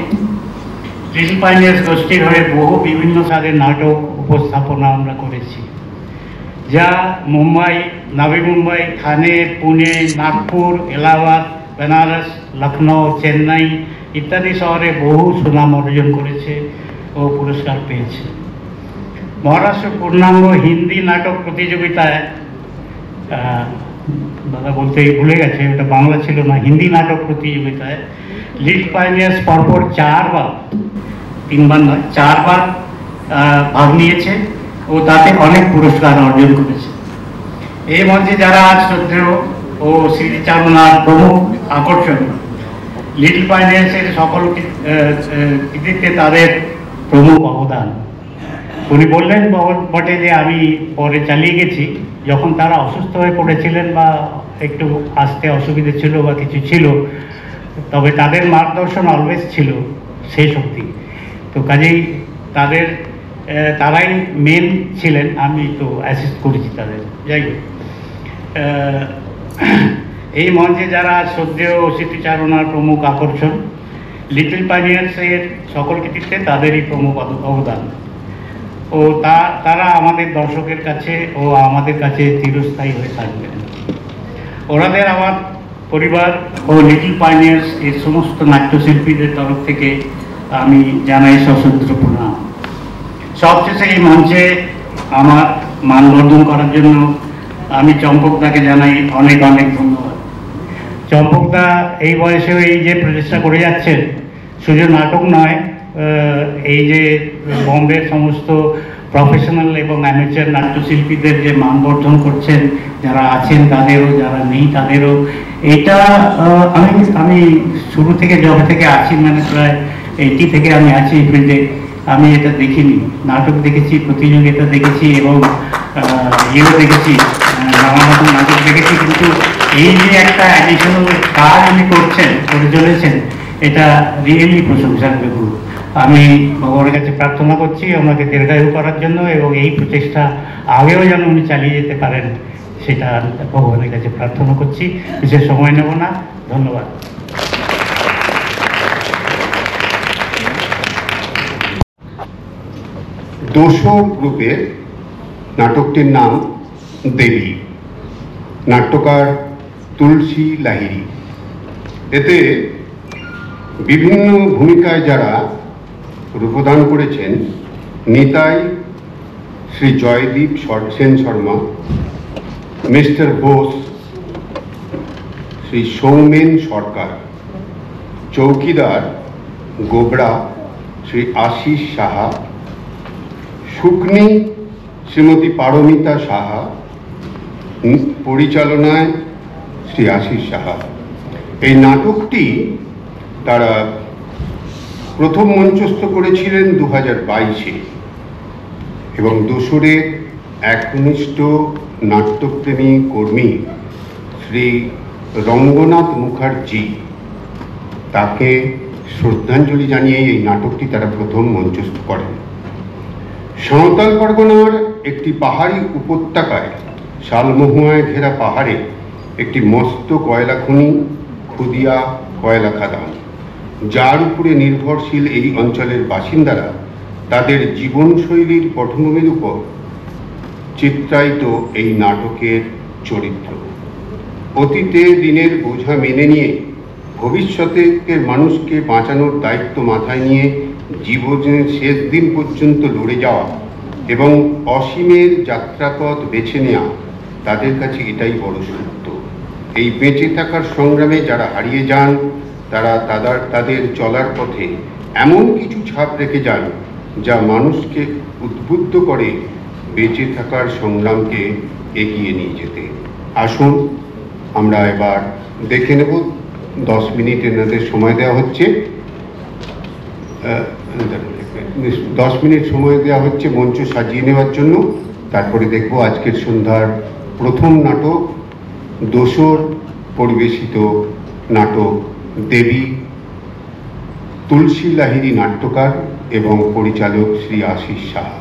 Speaker 10: লিটল পাইনিয়ার্স গোষ্ঠীর হয়ে বহু বিভিন্ন স্বাদের নাটক উপস্থাপনা আমরা করেছি, যা মুম্বাই, নবী মুম্বাই, থানে, পুনে, নাগপুর, এলাহাবাদ, বেনারস, লখনৌ, চেন্নাই ইত্যাদি শহরে বহু সুনাম অর্জন করেছে ও পুরস্কার পেয়েছে। মহারাষ্ট্র পূর্ণাঙ্গ হিন্দি নাটক প্রতিযোগিতায়, দাদা বলতে ভুলে গেছে, ওটা বাংলা ছিল না, হিন্দি নাটক প্রতিযোগিতায় লিটল পাইনিয়ার্স পরপর 3বার নয় 4বার ভাগ নিয়েছে ও তাতে অনেক পুরস্কার অর্জন করেছে। এই মঞ্চে যারা আজ শ্রদ্ধেয় ও স্মৃতিচারণার প্রমুখ আকর্ষণ, লিটল পাইনিয়ার্সের সকল কৃতিত্বে তাদের প্রমুখ অবদান। উনি বললেন বটে যে আমি পরে চালিয়ে গেছি, যখন তারা অসুস্থ হয়ে পড়েছিলেন বা একটু আসতে অসুবিধে ছিল বা কিছু ছিল, তবে তাদের মার্গদর্শন অলওয়েজ ছিল শেষ অবধি। তো কাজেই তারাই মেন ছিলেন, আমি তো অ্যাসিস্ট করেছি তাদের। যাই হোক, এই মঞ্চে যারা শ্রদ্ধেয় স্মৃতিচারণার প্রমুখ আকর্ষণ, লিটল পাইনিয়ার্সের সকল কৃতিত্বে তাদেরই প্রমুখ অবদান, ও তারা আমাদের দর্শকের কাছে ও আমাদের কাছে চিরস্থায়ী হয়ে থাকবেন। ওনাদের আমার পরিবার ও লিটল পাইনিয়ার্স এর সমস্ত নাট্যশিল্পীদের তরফ থেকে আমি জানাই সশ্রদ্ধ প্রণাম। সবশেষে এই মঞ্চে আমার মানবর্ধন করার জন্য আমি চম্পকদাকে জানাই অনেক অনেক ধন্যবাদ। চম্পকদা এই বয়সেও এই যে প্রচেষ্টা করে যাচ্ছেন, শুধু নাটক নয়, এই যে বম্বের সমস্ত প্রফেশনাল এবং অ্যামেচার নাট্যশিল্পীদের যে মানবর্ধন করছেন, যারা আছেন তাদেরও, যারা নেই তাদেরও, এটা আমি শুরু থেকে, যবে থেকে আছি, মানে প্রায় 80 থেকে আমি আছি এই ফিল্ডে, আমি এটা দেখিনি। নাটক দেখেছি, প্রতিযোগিতা দেখেছি এবং দেখেছি, নানা রকম নাটক দেখেছি, কিন্তু এই যে একটা অ্যাডিশনাল কাজ উনি করে চলেছেন, এটা রিয়েলি প্রশংসার যোগ্য। আমি ভগবানের কাছে প্রার্থনা করছি ওনাকে দীর্ঘায়ু করার জন্য, এবং এই প্রচেষ্টা আগেও যেন উনি চালিয়ে যেতে পারেন, সেটা ভগবানের কাছে প্রার্থনা করছি। বিশেষ সময় নেব না, ধন্যবাদ।
Speaker 1: দোসর গ্রুপের নাটকটির নাম দেবী, নাট্যকার তুলসী লাহিড়ী। এতে বিভিন্ন ভূমিকায় যারা রূপদান করেছেন, নিতাই শ্রী জয়দীপ সেন শর্মা, মিস্টার বোস শ্রী সৌমেন সরকার, চৌকিদার গোবরা শ্রী আশিস সাহা, শুকনি শ্রীমতী পারমিতা সাহা, পরিচালনায় শ্রী আশিস সাহা। এই নাটকটি তারা প্রথম মঞ্চস্থ করেছিলেন 2022-এ এবং দোসরের একনিষ্ঠ নাট্যপ্রেমী কর্মী শ্রী রঙ্গনাথ মুখার্জি তাকে শ্রদ্ধাঞ্জলি জানিয়ে এই নাটকটি তারা প্রথম মঞ্চস্থ করেন। সাঁওতাল পরগনার একটি পাহাড়ি উপত্যকায় শালমহুয়ায় ঘেরা পাহাড়ে একটি মস্ত কয়লা খনি খুদিয়া কয়লা খাদান, যার উপরে নির্ভরশীল এই অঞ্চলের বাসিন্দারা তাদের জীবনশৈলীর পটভূমির উপর চিত্রায়িত এই নাটকের চরিত্র। অতীতে দিনের বোঝা মেনে নিয়ে ভবিষ্যতের মানুষকে বাঁচানোর দায়িত্ব মাথায় নিয়ে জীবনের শেষ দিন পর্যন্ত লড়ে যাওয়া এবং অসীমের যাত্রাপথ বেছে নেওয়া, তাদের কাছে এটাই বড় সত্য। এই বেঁচে থাকার সংগ্রামে যারা হারিয়ে যান তারা তাদের চলার পথে এমন কিছু ছাপ রেখে যান যা মানুষকে উদ্বুদ্ধ করে বেঁচে থাকার সংগ্রামকে এগিয়ে নিয়ে যেতে। আসুন আমরা এবার দেখে নেব। 10 মিনিট এনাদের সময় দেওয়া হচ্ছে, 10 মিনিট সময় দেওয়া হচ্ছে মঞ্চ সাজিয়ে নেওয়ার জন্য। তারপরে দেখব আজকের সন্ধ্যার প্রথম নাটক দোসর পরিবেশিত নাটক দেবী, তুলসী লাহিড়ী নাট্যকার এবং পরিচালক শ্রী আশিস সাহা।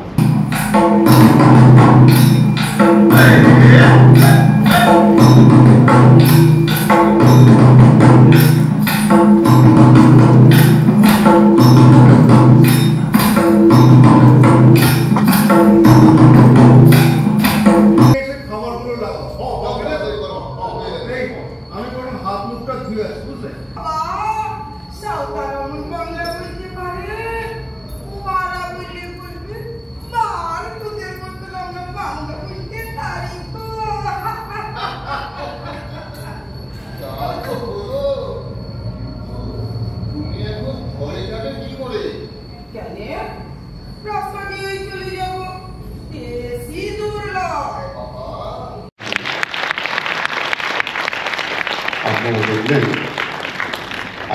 Speaker 1: আপনারা দেখলেন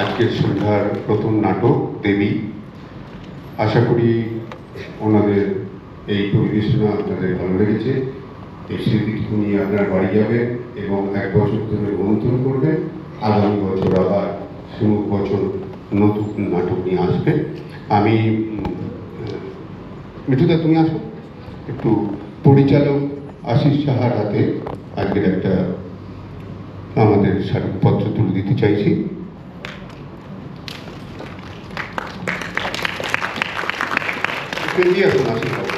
Speaker 1: আজকের সন্ধ্যার প্রথম নাটক দেবী। আশা করি ওনাদের এই পরিবেশনা আপনাদের ভালো লেগেছে। এই স্মৃতিটুকু নিয়ে আপনার বাড়ি যাবেন এবং 1 বছর ধরে মন্থন করবেন। আগামী বছর আবার সুমুখ বছর নতুন নাটক নিয়ে আসবেন। আমি মিঠুদা তুমি আসো, একটু পরিচালক আশিস সাহার হাতে আজকের একটা আমাদের স্মারকপত্র তুলে দিতে চাইছি। আসুন আশিস বাবু।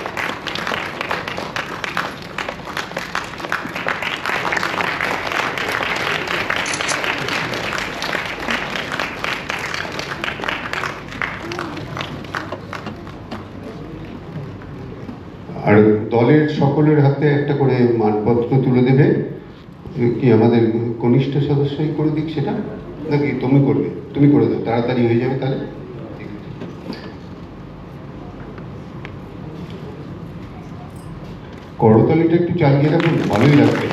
Speaker 1: আর দলের সকলের হাতে একটা করে মানপত্র তুলে দেবে। কি আমাদের কনিষ্ঠ সদস্যই করে দিক সেটা, নাকি তুমি করবে? তুমি করে দাও, তাড়াতাড়ি হয়ে যাবে তাহলে। করতালিটা একটু চালিয়ে রাখুন, ভালোই লাগবে।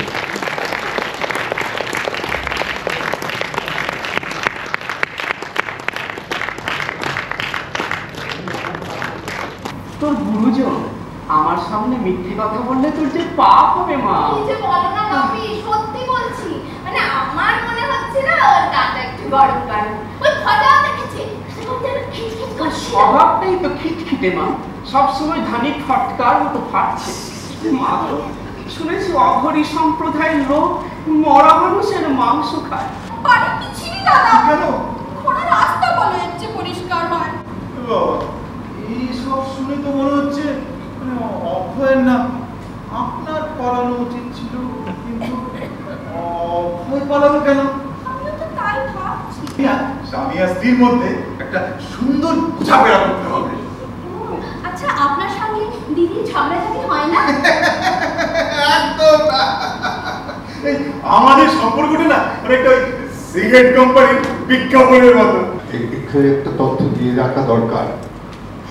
Speaker 11: তোর গুরুজন আমার সামনে মিথ্যে কথা বললে তোর যে পাপ হবে মা।
Speaker 12: কি যে বলো না বাপি, সত্যি বলছি। মানে আমার মনে হচ্ছে না ওর দাঁত একটু গরম গরম। ওই খোদাও দেখেছে খিটখিট করছে।
Speaker 11: স্বভাবটাই তো খিটখিটে মা, সবসময় ধানি ফটকার মতো ফাটছে। মা তো শুনেছি অঘরী সম্প্রদায়ের লোক মরা মানুষের মাংস খায়।
Speaker 12: বাড়ি পিছিয়ে দাদা
Speaker 11: কেন?
Speaker 12: কোনো রাস্তা বলো এর চেয়ে পরিষ্কার হয়।
Speaker 13: এই সব শুনে তো মনে হচ্ছে অভয়ের নাম আপনার পালানো উচিত ছিল, কিন্তু অভয় পালানো কেন?
Speaker 12: আমি তো তাই ভাবছি।
Speaker 13: স্বামী আর স্ত্রীর মধ্যে একটা সুন্দর বোঝাপড়া করতে হবে।
Speaker 12: আচ্ছা আপনার সঙ্গে দিদি ঝগড়াঝাটি হয় না?
Speaker 13: একদম না। আমাদের সম্পর্কটা না অনেকটা সিগারেট কোম্পানির বিজ্ঞাপনের মতো।
Speaker 1: এখানে একটা তথ্য দিয়ে রাখা দরকার।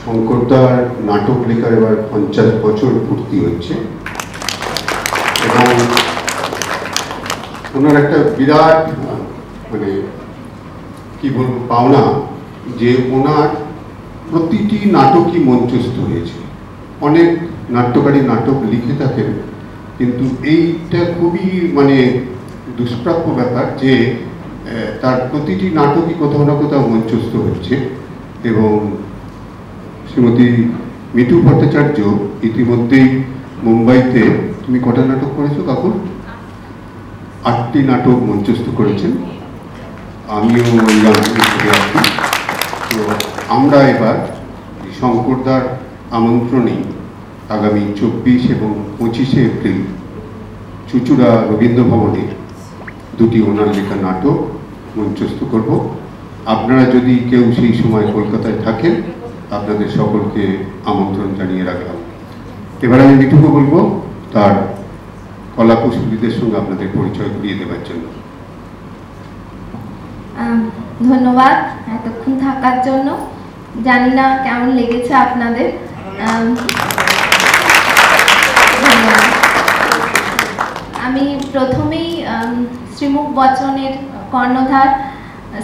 Speaker 1: শঙ্করদার নাটক লেখার এবার 50 বছর পূর্তি হচ্ছে এবং ওনার একটা বিরাট মানে কি বলবো পাওনা যে ওনার প্রতিটি নাটকই মঞ্চস্থ হয়েছে। অনেক নাট্যকারী নাটক লিখে থাকেন, কিন্তু এইটা খুবই মানে দুষ্প্রাপ্য ব্যাপার যে তার প্রতিটি নাটকই কোথাও না কোথাও মঞ্চস্থ হচ্ছে। এবং শ্রীমতী মিঠু ভট্টাচার্য ইতিমধ্যেই মুম্বাইতে, তুমি কটা নাটক করেছো কাকুর? 8টি নাটক মঞ্চস্থ করেছেন। আমিও ওই আছি। তো আমরা এবার শঙ্করদার আমন্ত্রণেই আগামী 24 এবং 25শে এপ্রিল চুচুড়া রবীন্দ্র ভবনে 2টি ওনার লেখা নাটক মঞ্চস্থ করব। আপনারা যদি কেউ সেই সময় কলকাতায় থাকেন, আপনাদের সকলকে আমন্ত্রণ জানিয়ে রাখলাম। এবার আমি মিঠুকে বলবো তার কলাকুশলীদের সঙ্গে আপনাদের পরিচয় করিয়ে দেওয়ার জন্য।
Speaker 12: ধন্যবাদ এতক্ষণ থাকার জন্য। জানি না কেমন লেগেছে আপনাদের। আমি প্রথমেই শ্রীমুখ বচনের কর্ণধার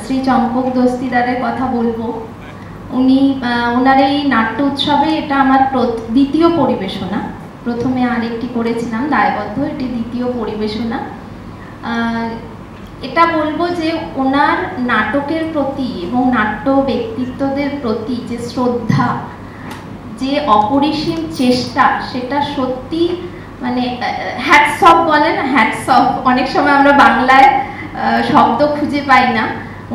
Speaker 12: শ্রী চম্পক দস্তিদারের কথা বলবো। উনি ওনার এই নাট্য উৎসবে এটা আমার দ্বিতীয় পরিবেশনা। প্রথমে আরেকটি করেছিলাম দায়বদ্ধ, এটি দ্বিতীয় পরিবেশনা। এটা বলবো যে ওনার নাটকের প্রতি এবং নাট্য ব্যক্তিত্বদের প্রতি যে শ্রদ্ধা, যে অপরিসীম চেষ্টা, সেটা সত্যি মানে হ্যাটস অফ বলে না, হ্যাটস অফ। অনেক সময় আমরা বাংলায় শব্দ খুঁজে পাই না।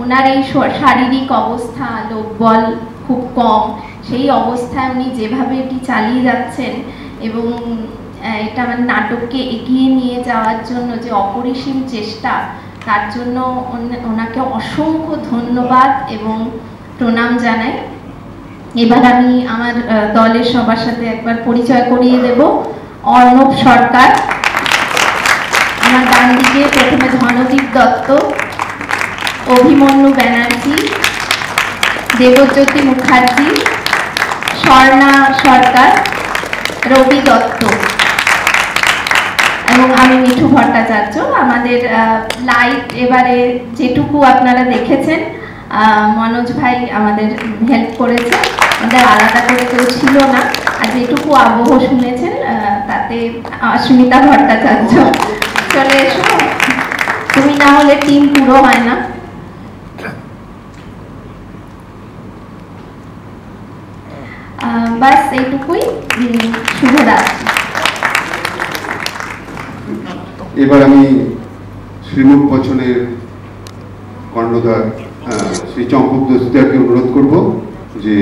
Speaker 12: ওনার এই শারীরিক অবস্থা, লোকবল খুব কম, সেই অবস্থায় উনি যেভাবে এটি চালিয়ে যাচ্ছেন এবং এটা আমার নাটককে এগিয়ে নিয়ে যাওয়ার জন্য যে অপরিসীম চেষ্টা, তার জন্য ওনাকে অসংখ্য ধন্যবাদ এবং প্রণাম জানাই। এবার আমি আমার দলের সবার সাথে একবার পরিচয় করিয়ে দেব। অর্ণব সরকার আমার ডান দিকে, প্রথমে ধনদীপ দত্ত, অভিমন্যু ব্যানার্জি, দেবজ্যোতি মুখার্জি, স্বর্ণা সরকার, রবি দত্ত এবং আমি মিঠু ভট্টাচার্য। আমাদের লাইট এবারে যেটুকু আপনারা দেখেছেন মনোজ ভাই আমাদের হেল্প করেছে, আমাদের আলাদা করে কেউ ছিল না। আর যেটুকু আবহ শুনেছেন তাতে অস্মিতা ভট্টাচার্য। চলে এসো, তুমি না হলে টিম পুরো হয় না। বাস এইটুকুই, শুভরাত্রি।
Speaker 1: এবার আমি শ্রীমুখ বচনের কর্ণধার শ্রী চম্পক দস্তিদারকে অনুরোধ করব যে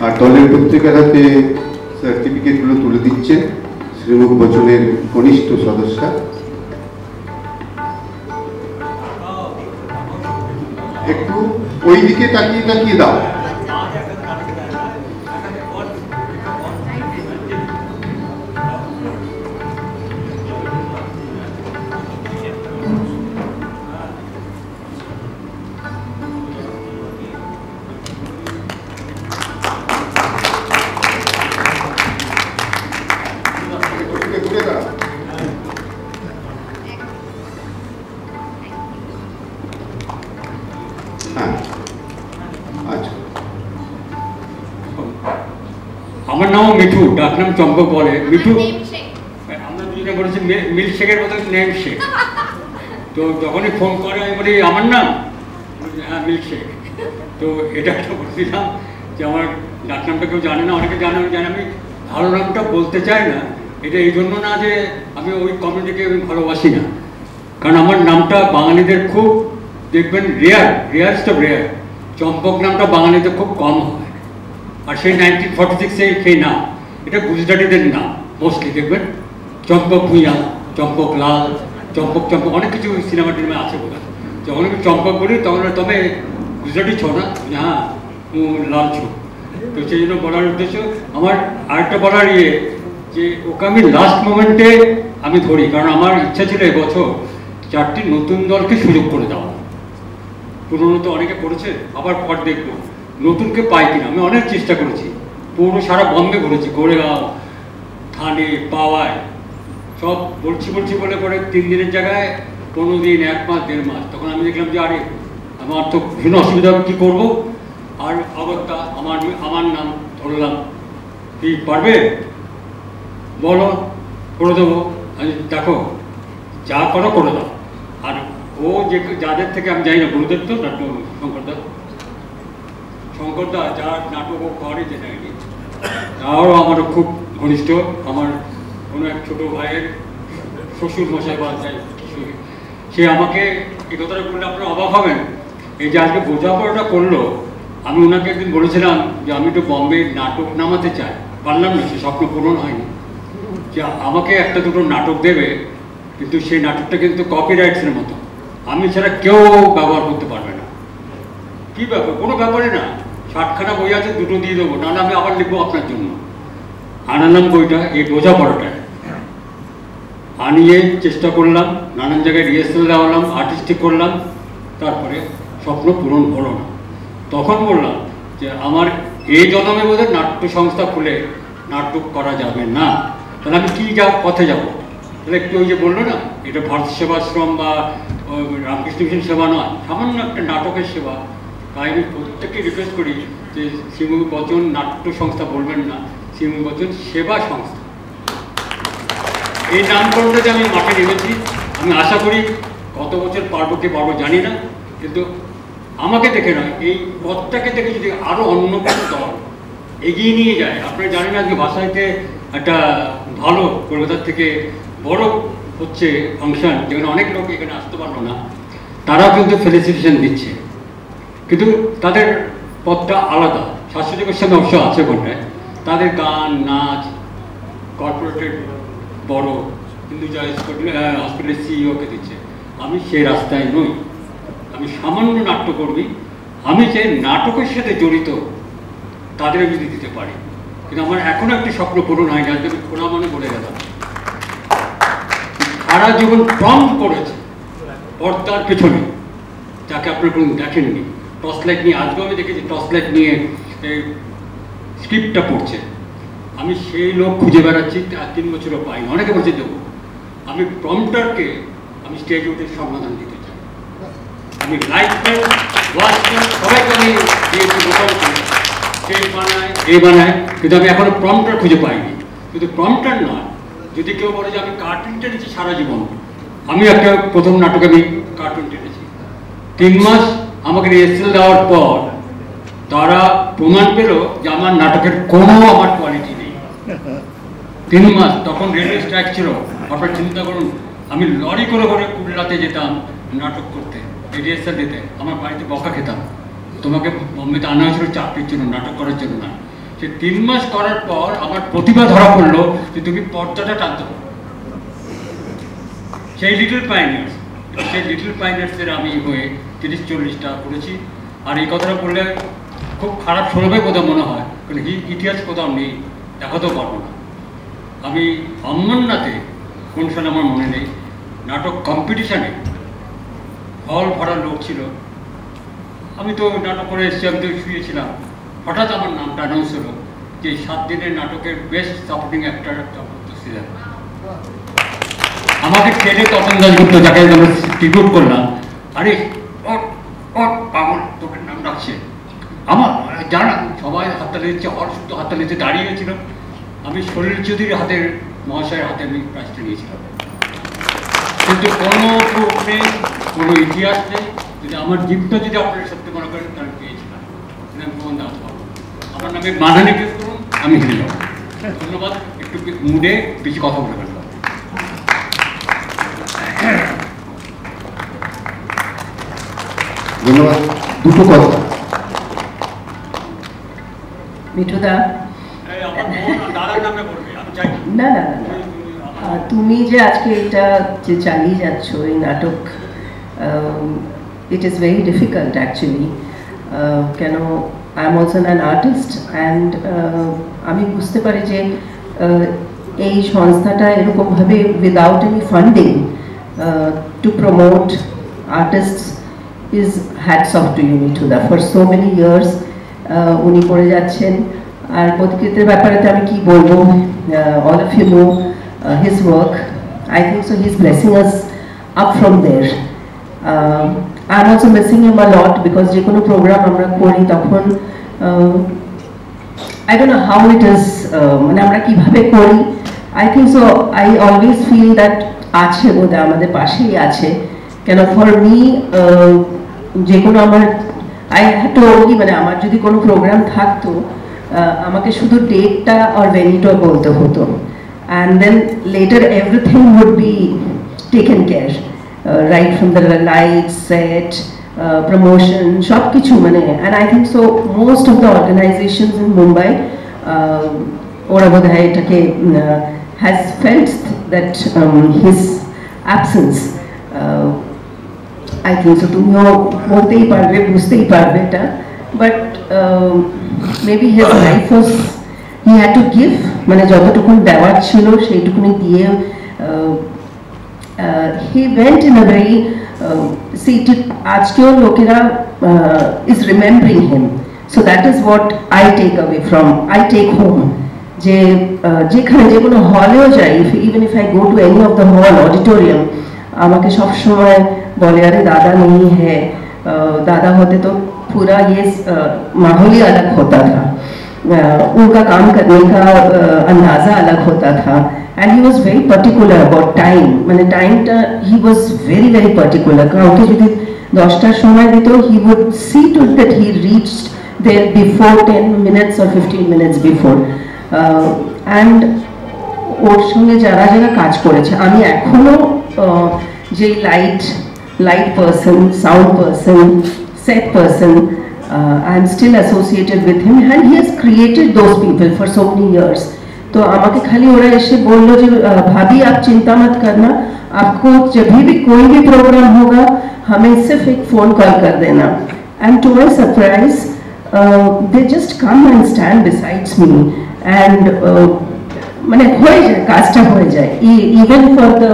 Speaker 1: আর দলের প্রত্যেকের হাতে সার্টিফিকেটগুলো তুলে দিচ্ছেন শ্রীমুখ বচনের কনিষ্ঠ সদস্যা। একটু ওই দিকে তাকিয়ে তাকিয়ে দাও।
Speaker 14: আমার নাম মিঠু, ডাক নাম চম্পক বলে। মিঠু আমরা দুজনে বলেছি মিল্কশেকের মতো নেম শেক। তো যখনই ফোন করে আমি বলি আমার নাম, হ্যাঁ মিল্কশেক। তো এটা একটা বলছিলাম যে আমার ডাক নামটা কেউ জানে না, অনেকে জানে, আমি ভালো নামটা বলতে চাই না। এটা এই জন্য না যে আমি ওই কমিউনিটিকে আমি ভালোবাসি না, কারণ আমার নামটা বাঙালিদের খুব দেখবেন রেয়ারস্ট অফ রেয়ার। চম্পক নামটা বাঙালিতে খুব কম হয়। আর সেই 1946-এ সেই নাম, এটা গুজরাটিদের নাম মোস্টলি দেখবেন। চম্পক ভুঁইয়া, চম্পক লাল, চম্পক অনেক কিছু সিনেমা টিনেমা আছে বোধ হয়। যখন আমি চম্পক বলি তখন তবে গুজরাটি ছো না, হ্যাঁ লাল ছো। তো সেই জন্য বলার উদ্দেশ্য আমার আরেকটা বলার যে ওকে আমি লাস্ট মোমেন্টে আমি ধরি, কারণ আমার ইচ্ছা ছিল এবছর 4টি নতুন দলকে সুযোগ করে দেওয়া। পুরনো তো অনেকে করেছে, আবার পর দেখবো নতুনকে পাই কিনা। আমি অনেক চেষ্টা করেছি, পুরো সারা বম্বে ঘুরেছি, গোরেগাঁও, থানে, পাওয়ায়, সব বলছি বলে পরে 3 দিনের জায়গায় 15 দিন, 1 মাস, 1.5 মাস। তখন আমি দেখলাম যে আরে আমার তো ভীষণ অসুবিধা, কী করবো। আর অগত্যা আমার নাম ধরলাম, কি পারবে বলো, করে দেবো। আমি দেখো যা করো করে দাও। আর ও যে যাদের থেকে আমি জানি না, গুরুদেব তো নাট্য শঙ্করদা যার নাটক ও করে যেটা তারও আমারও খুব ঘনিষ্ঠ। আমার কোনো এক ছোটো ভাইয়ের শ্বশুর মশাই বা যাই, সে আমাকে এই কথাটা বললে আপনারা অবাক হবেন। এই যে আজকে বোঝাপড়াটা করলো, আমি ওনাকে একদিন বলেছিলাম যে আমি তো বম্বে নাটক নামাতে চাই, পারলাম না, সে স্বপ্ন পূরণ হয়নি। যে আমাকে একটা দুটো নাটক দেবে, কিন্তু সেই নাটকটা কিন্তু কপিরাইটসের মতো, আমি ছাড়া কেউ ব্যবহার করতে পারবে না। কী ব্যাপার? কোনো ব্যাপারে না, 60খানা বই আছে, দুটো দিয়ে দেবো, নাহলে আমি আবার লিখবো আপনার জন্য। আনালাম বইটা, এই বোঝাপড়াটা আনিয়ে চেষ্টা করলাম, নানান জায়গায় রিহার্সাল দেওয়ালাম, আর্টিস্টিক করলাম, তারপরে স্বপ্ন পূরণ হলো না। তখন বললাম যে আমার এই জন্মে বোধহয় নাট্য সংস্থা খুলে নাটক করা যাবে না, তাহলে আমি কী পথে যাবো? তাহলে একটু ওই যে বললো না, এটা ভারত সেবাশ্রম বা রামকৃষ্ণ মিশন সেবা নয়, সামান্য একটা নাটকের সেবা। তাই আমি প্রত্যেককে রিকোয়েস্ট করি যে শ্রীমুখী বচন নাট্য সংস্থা বলবেন না, শ্রীমুখী বচন সেবা সংস্থা। এই নামকরণটা যে আমি মাঠে নেমেছি, আমি আশা করি কত বছর পারবো কি পারবো জানি না, কিন্তু আমাকে দেখে নয়, এই পথটাকে দেখে যদি আরও অন্য কোনো দল এগিয়ে নিয়ে যায়। আপনারা জানেন আজকে ভাষাতে একটা ভালো কলকাতার থেকে বড় হচ্ছে ফাংশন, যেখানে অনেক লোক এখানে আসতে পারলো না, তারাও কিন্তু ফেলিসিটেশন দিচ্ছে, কিন্তু তাদের পথটা আলাদা। শাশ্বতী গোস্বামী অবশ্য আছে বলে, তাদের গান, নাচ, কর্পোরেটের বড় হিন্দুজা হসপিটালের সিইওকে দিচ্ছে। আমি সেই রাস্তায় নই, আমি সামান্য নাট্যকর্মী। আমি যে নাটকের সাথে জড়িত তাদের আমি দিতে পারি, কিন্তু আমার এখনও একটি স্বপ্ন পূরণ হয়নি। আজকে আমি খোলা মনে বলে গেলাম, সারা জীবন ট্রম করেছে পর্দার পেছনে, যাকে আপনার কোনো দেখেননি। টর্চ লাইট নিয়ে, আজকেও আমি দেখেছি টর্চ লাইট নিয়ে স্ক্রিপ্টটা পড়ছে। আমি সেই লোক খুঁজে বেড়াচ্ছি, 3 বছরও পাইনি। অনেকে বলছে দেবো, আমি প্রম্পটারকে আমি স্টেজে উঠে সমাধান দিতে চাই। আমি লাইটম্যান, ওয়াচম্যান সবাইকে আমি দিয়েছি, মোটামুটি স্টেজ বানায়, বানায়, কিন্তু আমি এখনো প্রম্পটার খুঁজে পাইনি। কিন্তু প্রম্পটার নয়, যদি কেউ বলে যে আমি কার্টুন টেনেছি সারা জীবন, আমি একটা প্রথম নাটকে আমি কার্টুন টেনেছি। 3 মাস আমাকে রিহার্সাল দেওয়ার পর তারা প্রমাণ পেল যে আমার নাটকের কোনো আমার কোয়ালিটি নেই। 3 মাস, তখন রেলওয়ে স্ট্রাইক ছিল। আপনার চিন্তা করুন, আমি লরি করে করে কুড়লাতে যেতাম নাটক করতে, রিহার্সাল দিতে। আমার বাড়িতে বকা খেতাম, তোমাকে বম্বেতে আনা হয়েছিল চাকরির জন্য, নাটক করার জন্য না। সে 3 মাস করার পর আমার প্রতিভা ধরা পড়লো যে তুমি পর্দাটা টানতে পারো। সেই লিটল পাইনিয়ার্সের আমি হয়ে 30-40টা করেছি। আর এই কথাটা বললে খুব খারাপ শোনাবে কোথাও মনে হয়, কারণ ইতিহাস কোথাও নেই, দেখাতেও পারবো না। আমি অমরনাথে কোন সালে আমার মনে নেই, নাটক কম্পিটিশানে হল ভরা লোক ছিল। আমি তো নাটক করে এসেছি, আমি তো শুয়েছিলাম। হঠাৎ আমার নামটা অ্যানাউন্স হলো যে 7 দিনের নাটকের বেস্ট সাপোর্টিং অ্যাক্টর ছিলেন। আমাকে ঠেলে তপন দাশগুপ্ত, যাকে আমরা ট্রিবিউট করলাম, আরে পাগল তোকে নাম ডাকছে। আমার জানা সবাই হাততালি দিচ্ছে, শুদ্ধ হাততালি দিচ্ছে, দাঁড়িয়েছিল। আমি সলিল চৌধুরীর হাতের মহাশয়ের হাতে আমি প্রাইজটা নিয়েছিলাম, কিন্তু কোনো প্রুফ নেই, কোনো ইতিহাস নেই। যদি আমার জীবটা যদি আপনারা সত্যি মনে করেন তাহলে পেয়েছিলাম, আমি প্রমাণ দেওয়া পারবো। আমার নামে বাধা নিকেশ করুন, আমি হেরে যাবো। ধন্যবাদ। একটু মুডে বেশি কথা বলে ফেললাম।
Speaker 1: ধন্যবাদ। দুটো কথা
Speaker 2: মিঠুদা,
Speaker 14: না
Speaker 2: না তুমি যে আজকে এটা যে চালিয়ে যাচ্ছ এই নাটক, it is very difficult actually. কেন I am also an artist and আমি বুঝতে পারি যে এই সংস্থাটা এরকমভাবে without any funding to promote artists is hats off to you, Mithuda. For so many years উনি করে যাচ্ছেন। আর পথিকৃতের ব্যাপারে তো আমি কি বলবো, all of you know his work. I think so he's blessing us
Speaker 15: up from there. I'm also missing him a lot because যে কোনো program আমরা করি তখন I don't know how it is, মানে আমরা কিভাবে করি. I think so. I always feel that আছে বোধহয় আমাদের পাশেই আছে. কেন for me যে কোনো আমার I had to only মানে আমার যদি কোনো program থাকতো আমাকে শুধু ডেটটা আর ভেন্যুটা বলতে হতো, and then later everything would be taken care, right from the lights, set, promotion, সব কিছু মানে. And I think so most of the organizations in Mumbai ওরা বোধহয় এটাকে has felt that his absence. I think so তুমিও বলতেই পারবে, বুঝতেই পারবে এটা. But maybe his life was, he had to give, মানে যতটুকুন দেওয়ার ছিল সেইটুকুনি দিয়ে he went in a very see আজকেও লোকেরা is remembering him, so that is what I take away from, I take home. যে যেখানে যে কোনো হলেও যাই, even if I go to any of the hall auditorium, আমাকে সব সময় বলে আরে দাদা নেই है, दादा होते तो पूरा ये माहौल ही अलग होता था, उनका काम करने का अंदाजा अलग होता था. And he was very particular about time, মানে টাইমটা he was very very particular. কাউকে যদি 10টার সময় দিত, he would see to it that he reached there before 10 minutes or 15 minutes before. And ওর সঙ্গে যারা যারা কাজ করেছে, আমি এখনো যে light person, sound person, set person, I'm still associated with him, and he has created those people for so many years. तो আমাকে খালি ওরা এসে বললো যে भाभी आप चिंता मत करना, आपको जब भी कोई भी प्रोग्राम होगा हमें सिर्फ एक फोन कॉल कर देना. And to my surprise they just come and stand besides me, and মানে হয়ে যায়, কাজটা হয়ে যায়. Even for the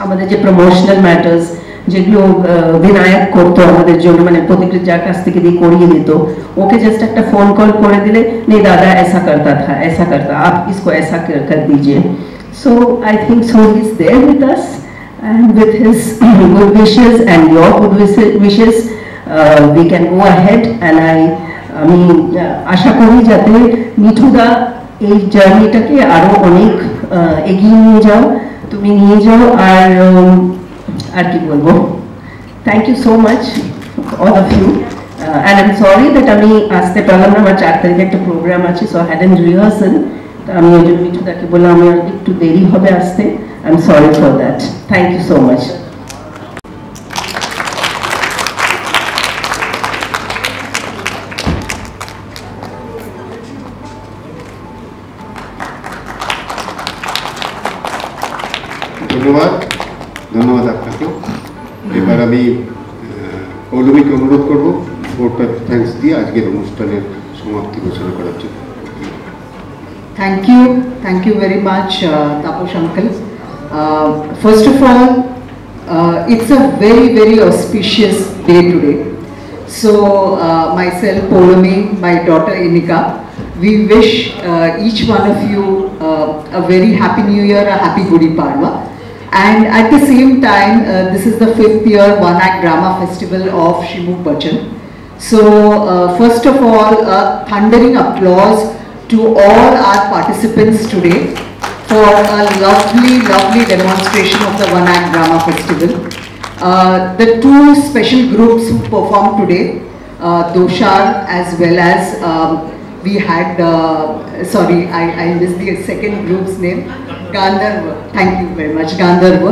Speaker 15: আমাদের যে প্রমোশনাল ম্যাটার্স যেগুলো বিনায়ক করতো আমাদের জন্য, মানে প্রত্যেকটা যার কাছ থেকে দিয়ে করিয়ে দিত, ওকে জাস্ট একটা ফোন কল করে দিলে, নেই দাদা ऐसा करता था, ऐसा करता, आप इसको ऐसा कर दीजिए. So I think so he is there with us, and with his good wishes and your good wishes we can go ahead. And আমি আশা করি যাতে মিঠুদা এই জার্নিটাকে আরো অনেক এগিয়ে নিয়ে যাও, তুমি নিয়ে যাও. আর কি বলবো, thank you so much all of you. And I am sorry that আমি আসতে পারলাম না, আমার 4 তারিখে একটা প্রোগ্রাম আছে, সো হ্যাড এন রিহার্সাল. আমি ওই জন্য মিঠুদাকে বললাম আমার একটু দেরি হবে আসতে. I am sorry for that. Thank you so much.
Speaker 1: ধন্যবাদ আপনাকেও. এবার আমি পৌলমীকে অনুরোধ করবো ভোটটা থ্যাঙ্কস দিয়ে আজকের অনুষ্ঠানের সমাপ্তি ঘোষণা করার জন্য.
Speaker 16: Thank you very much, Taposh uncle. First of all, it's a very very auspicious day today. So myself, Polomi, my daughter Inika, we wish each one of you a very happy New Year, a happy Gudi Padwa. And at the same time, this is the 5th year One Act Drama Festival of Shrimukh Bachchan. So first of all, a thundering applause to all our participants today for a lovely demonstration of the One Act Drama Festival. The two special groups who performed today, Doshar, as well as we had, sorry, I missed the second group's name, Gandharva. Thank you very much, Gandharva.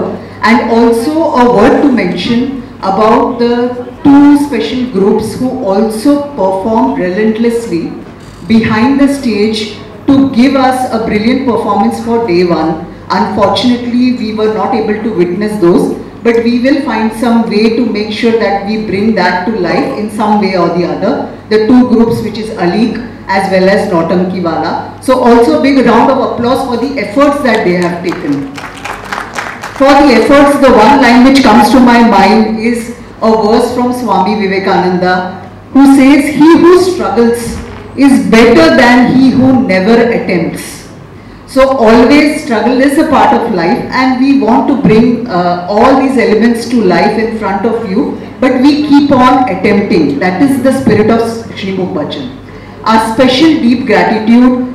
Speaker 16: And also a word to mention about the two special groups who also performed relentlessly behind the stage to give us a brilliant performance for day one. Unfortunately, we were not able to witness those, but we will find some way to make sure that we bring that to life in some way or the other. The two groups, which is Alik as well as Nautanki Wala. So also a big round of applause for the efforts that they have taken. For the efforts, the one line which comes to my mind is a verse from Swami Vivekananda, who says, "He who struggles is better than he who never attempts." So always struggle is a part of life, and we want to bring all these elements to life in front of you, but we keep on attempting. That is the spirit of Shrimukh Bachchan. Our special deep gratitude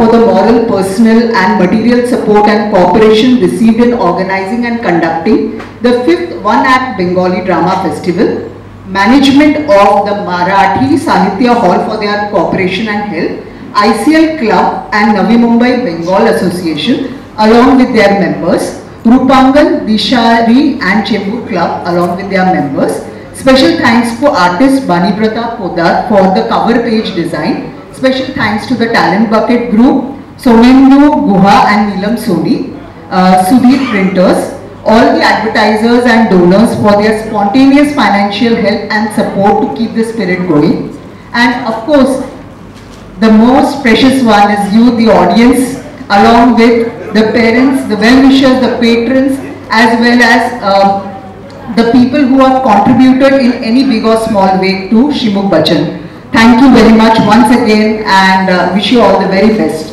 Speaker 16: for the moral, personal and material support and cooperation received in organizing and conducting the 5th One Act Bengali Drama Festival, management of the Marathi Sahitya Hall for their cooperation and help, ICL Club and Navi Mumbai Bengal Association along with their members, Rupangan, Dishari and Chembur Club along with their members. Special thanks for artist Banibrata Podar for the cover page design. Special thanks to the Talent Bucket Group, Somendu Guha and Neelam Soni, Sudhir Printers, all the advertisers and donors for their spontaneous financial help and support to keep the spirit going. And of course, the most precious one is you, the audience, along with the parents, the well-wishers, the patrons, as well as the people who have contributed in any big or small way to Shrimukh Bachchan. Thank you very much once again, and wish you all the very best.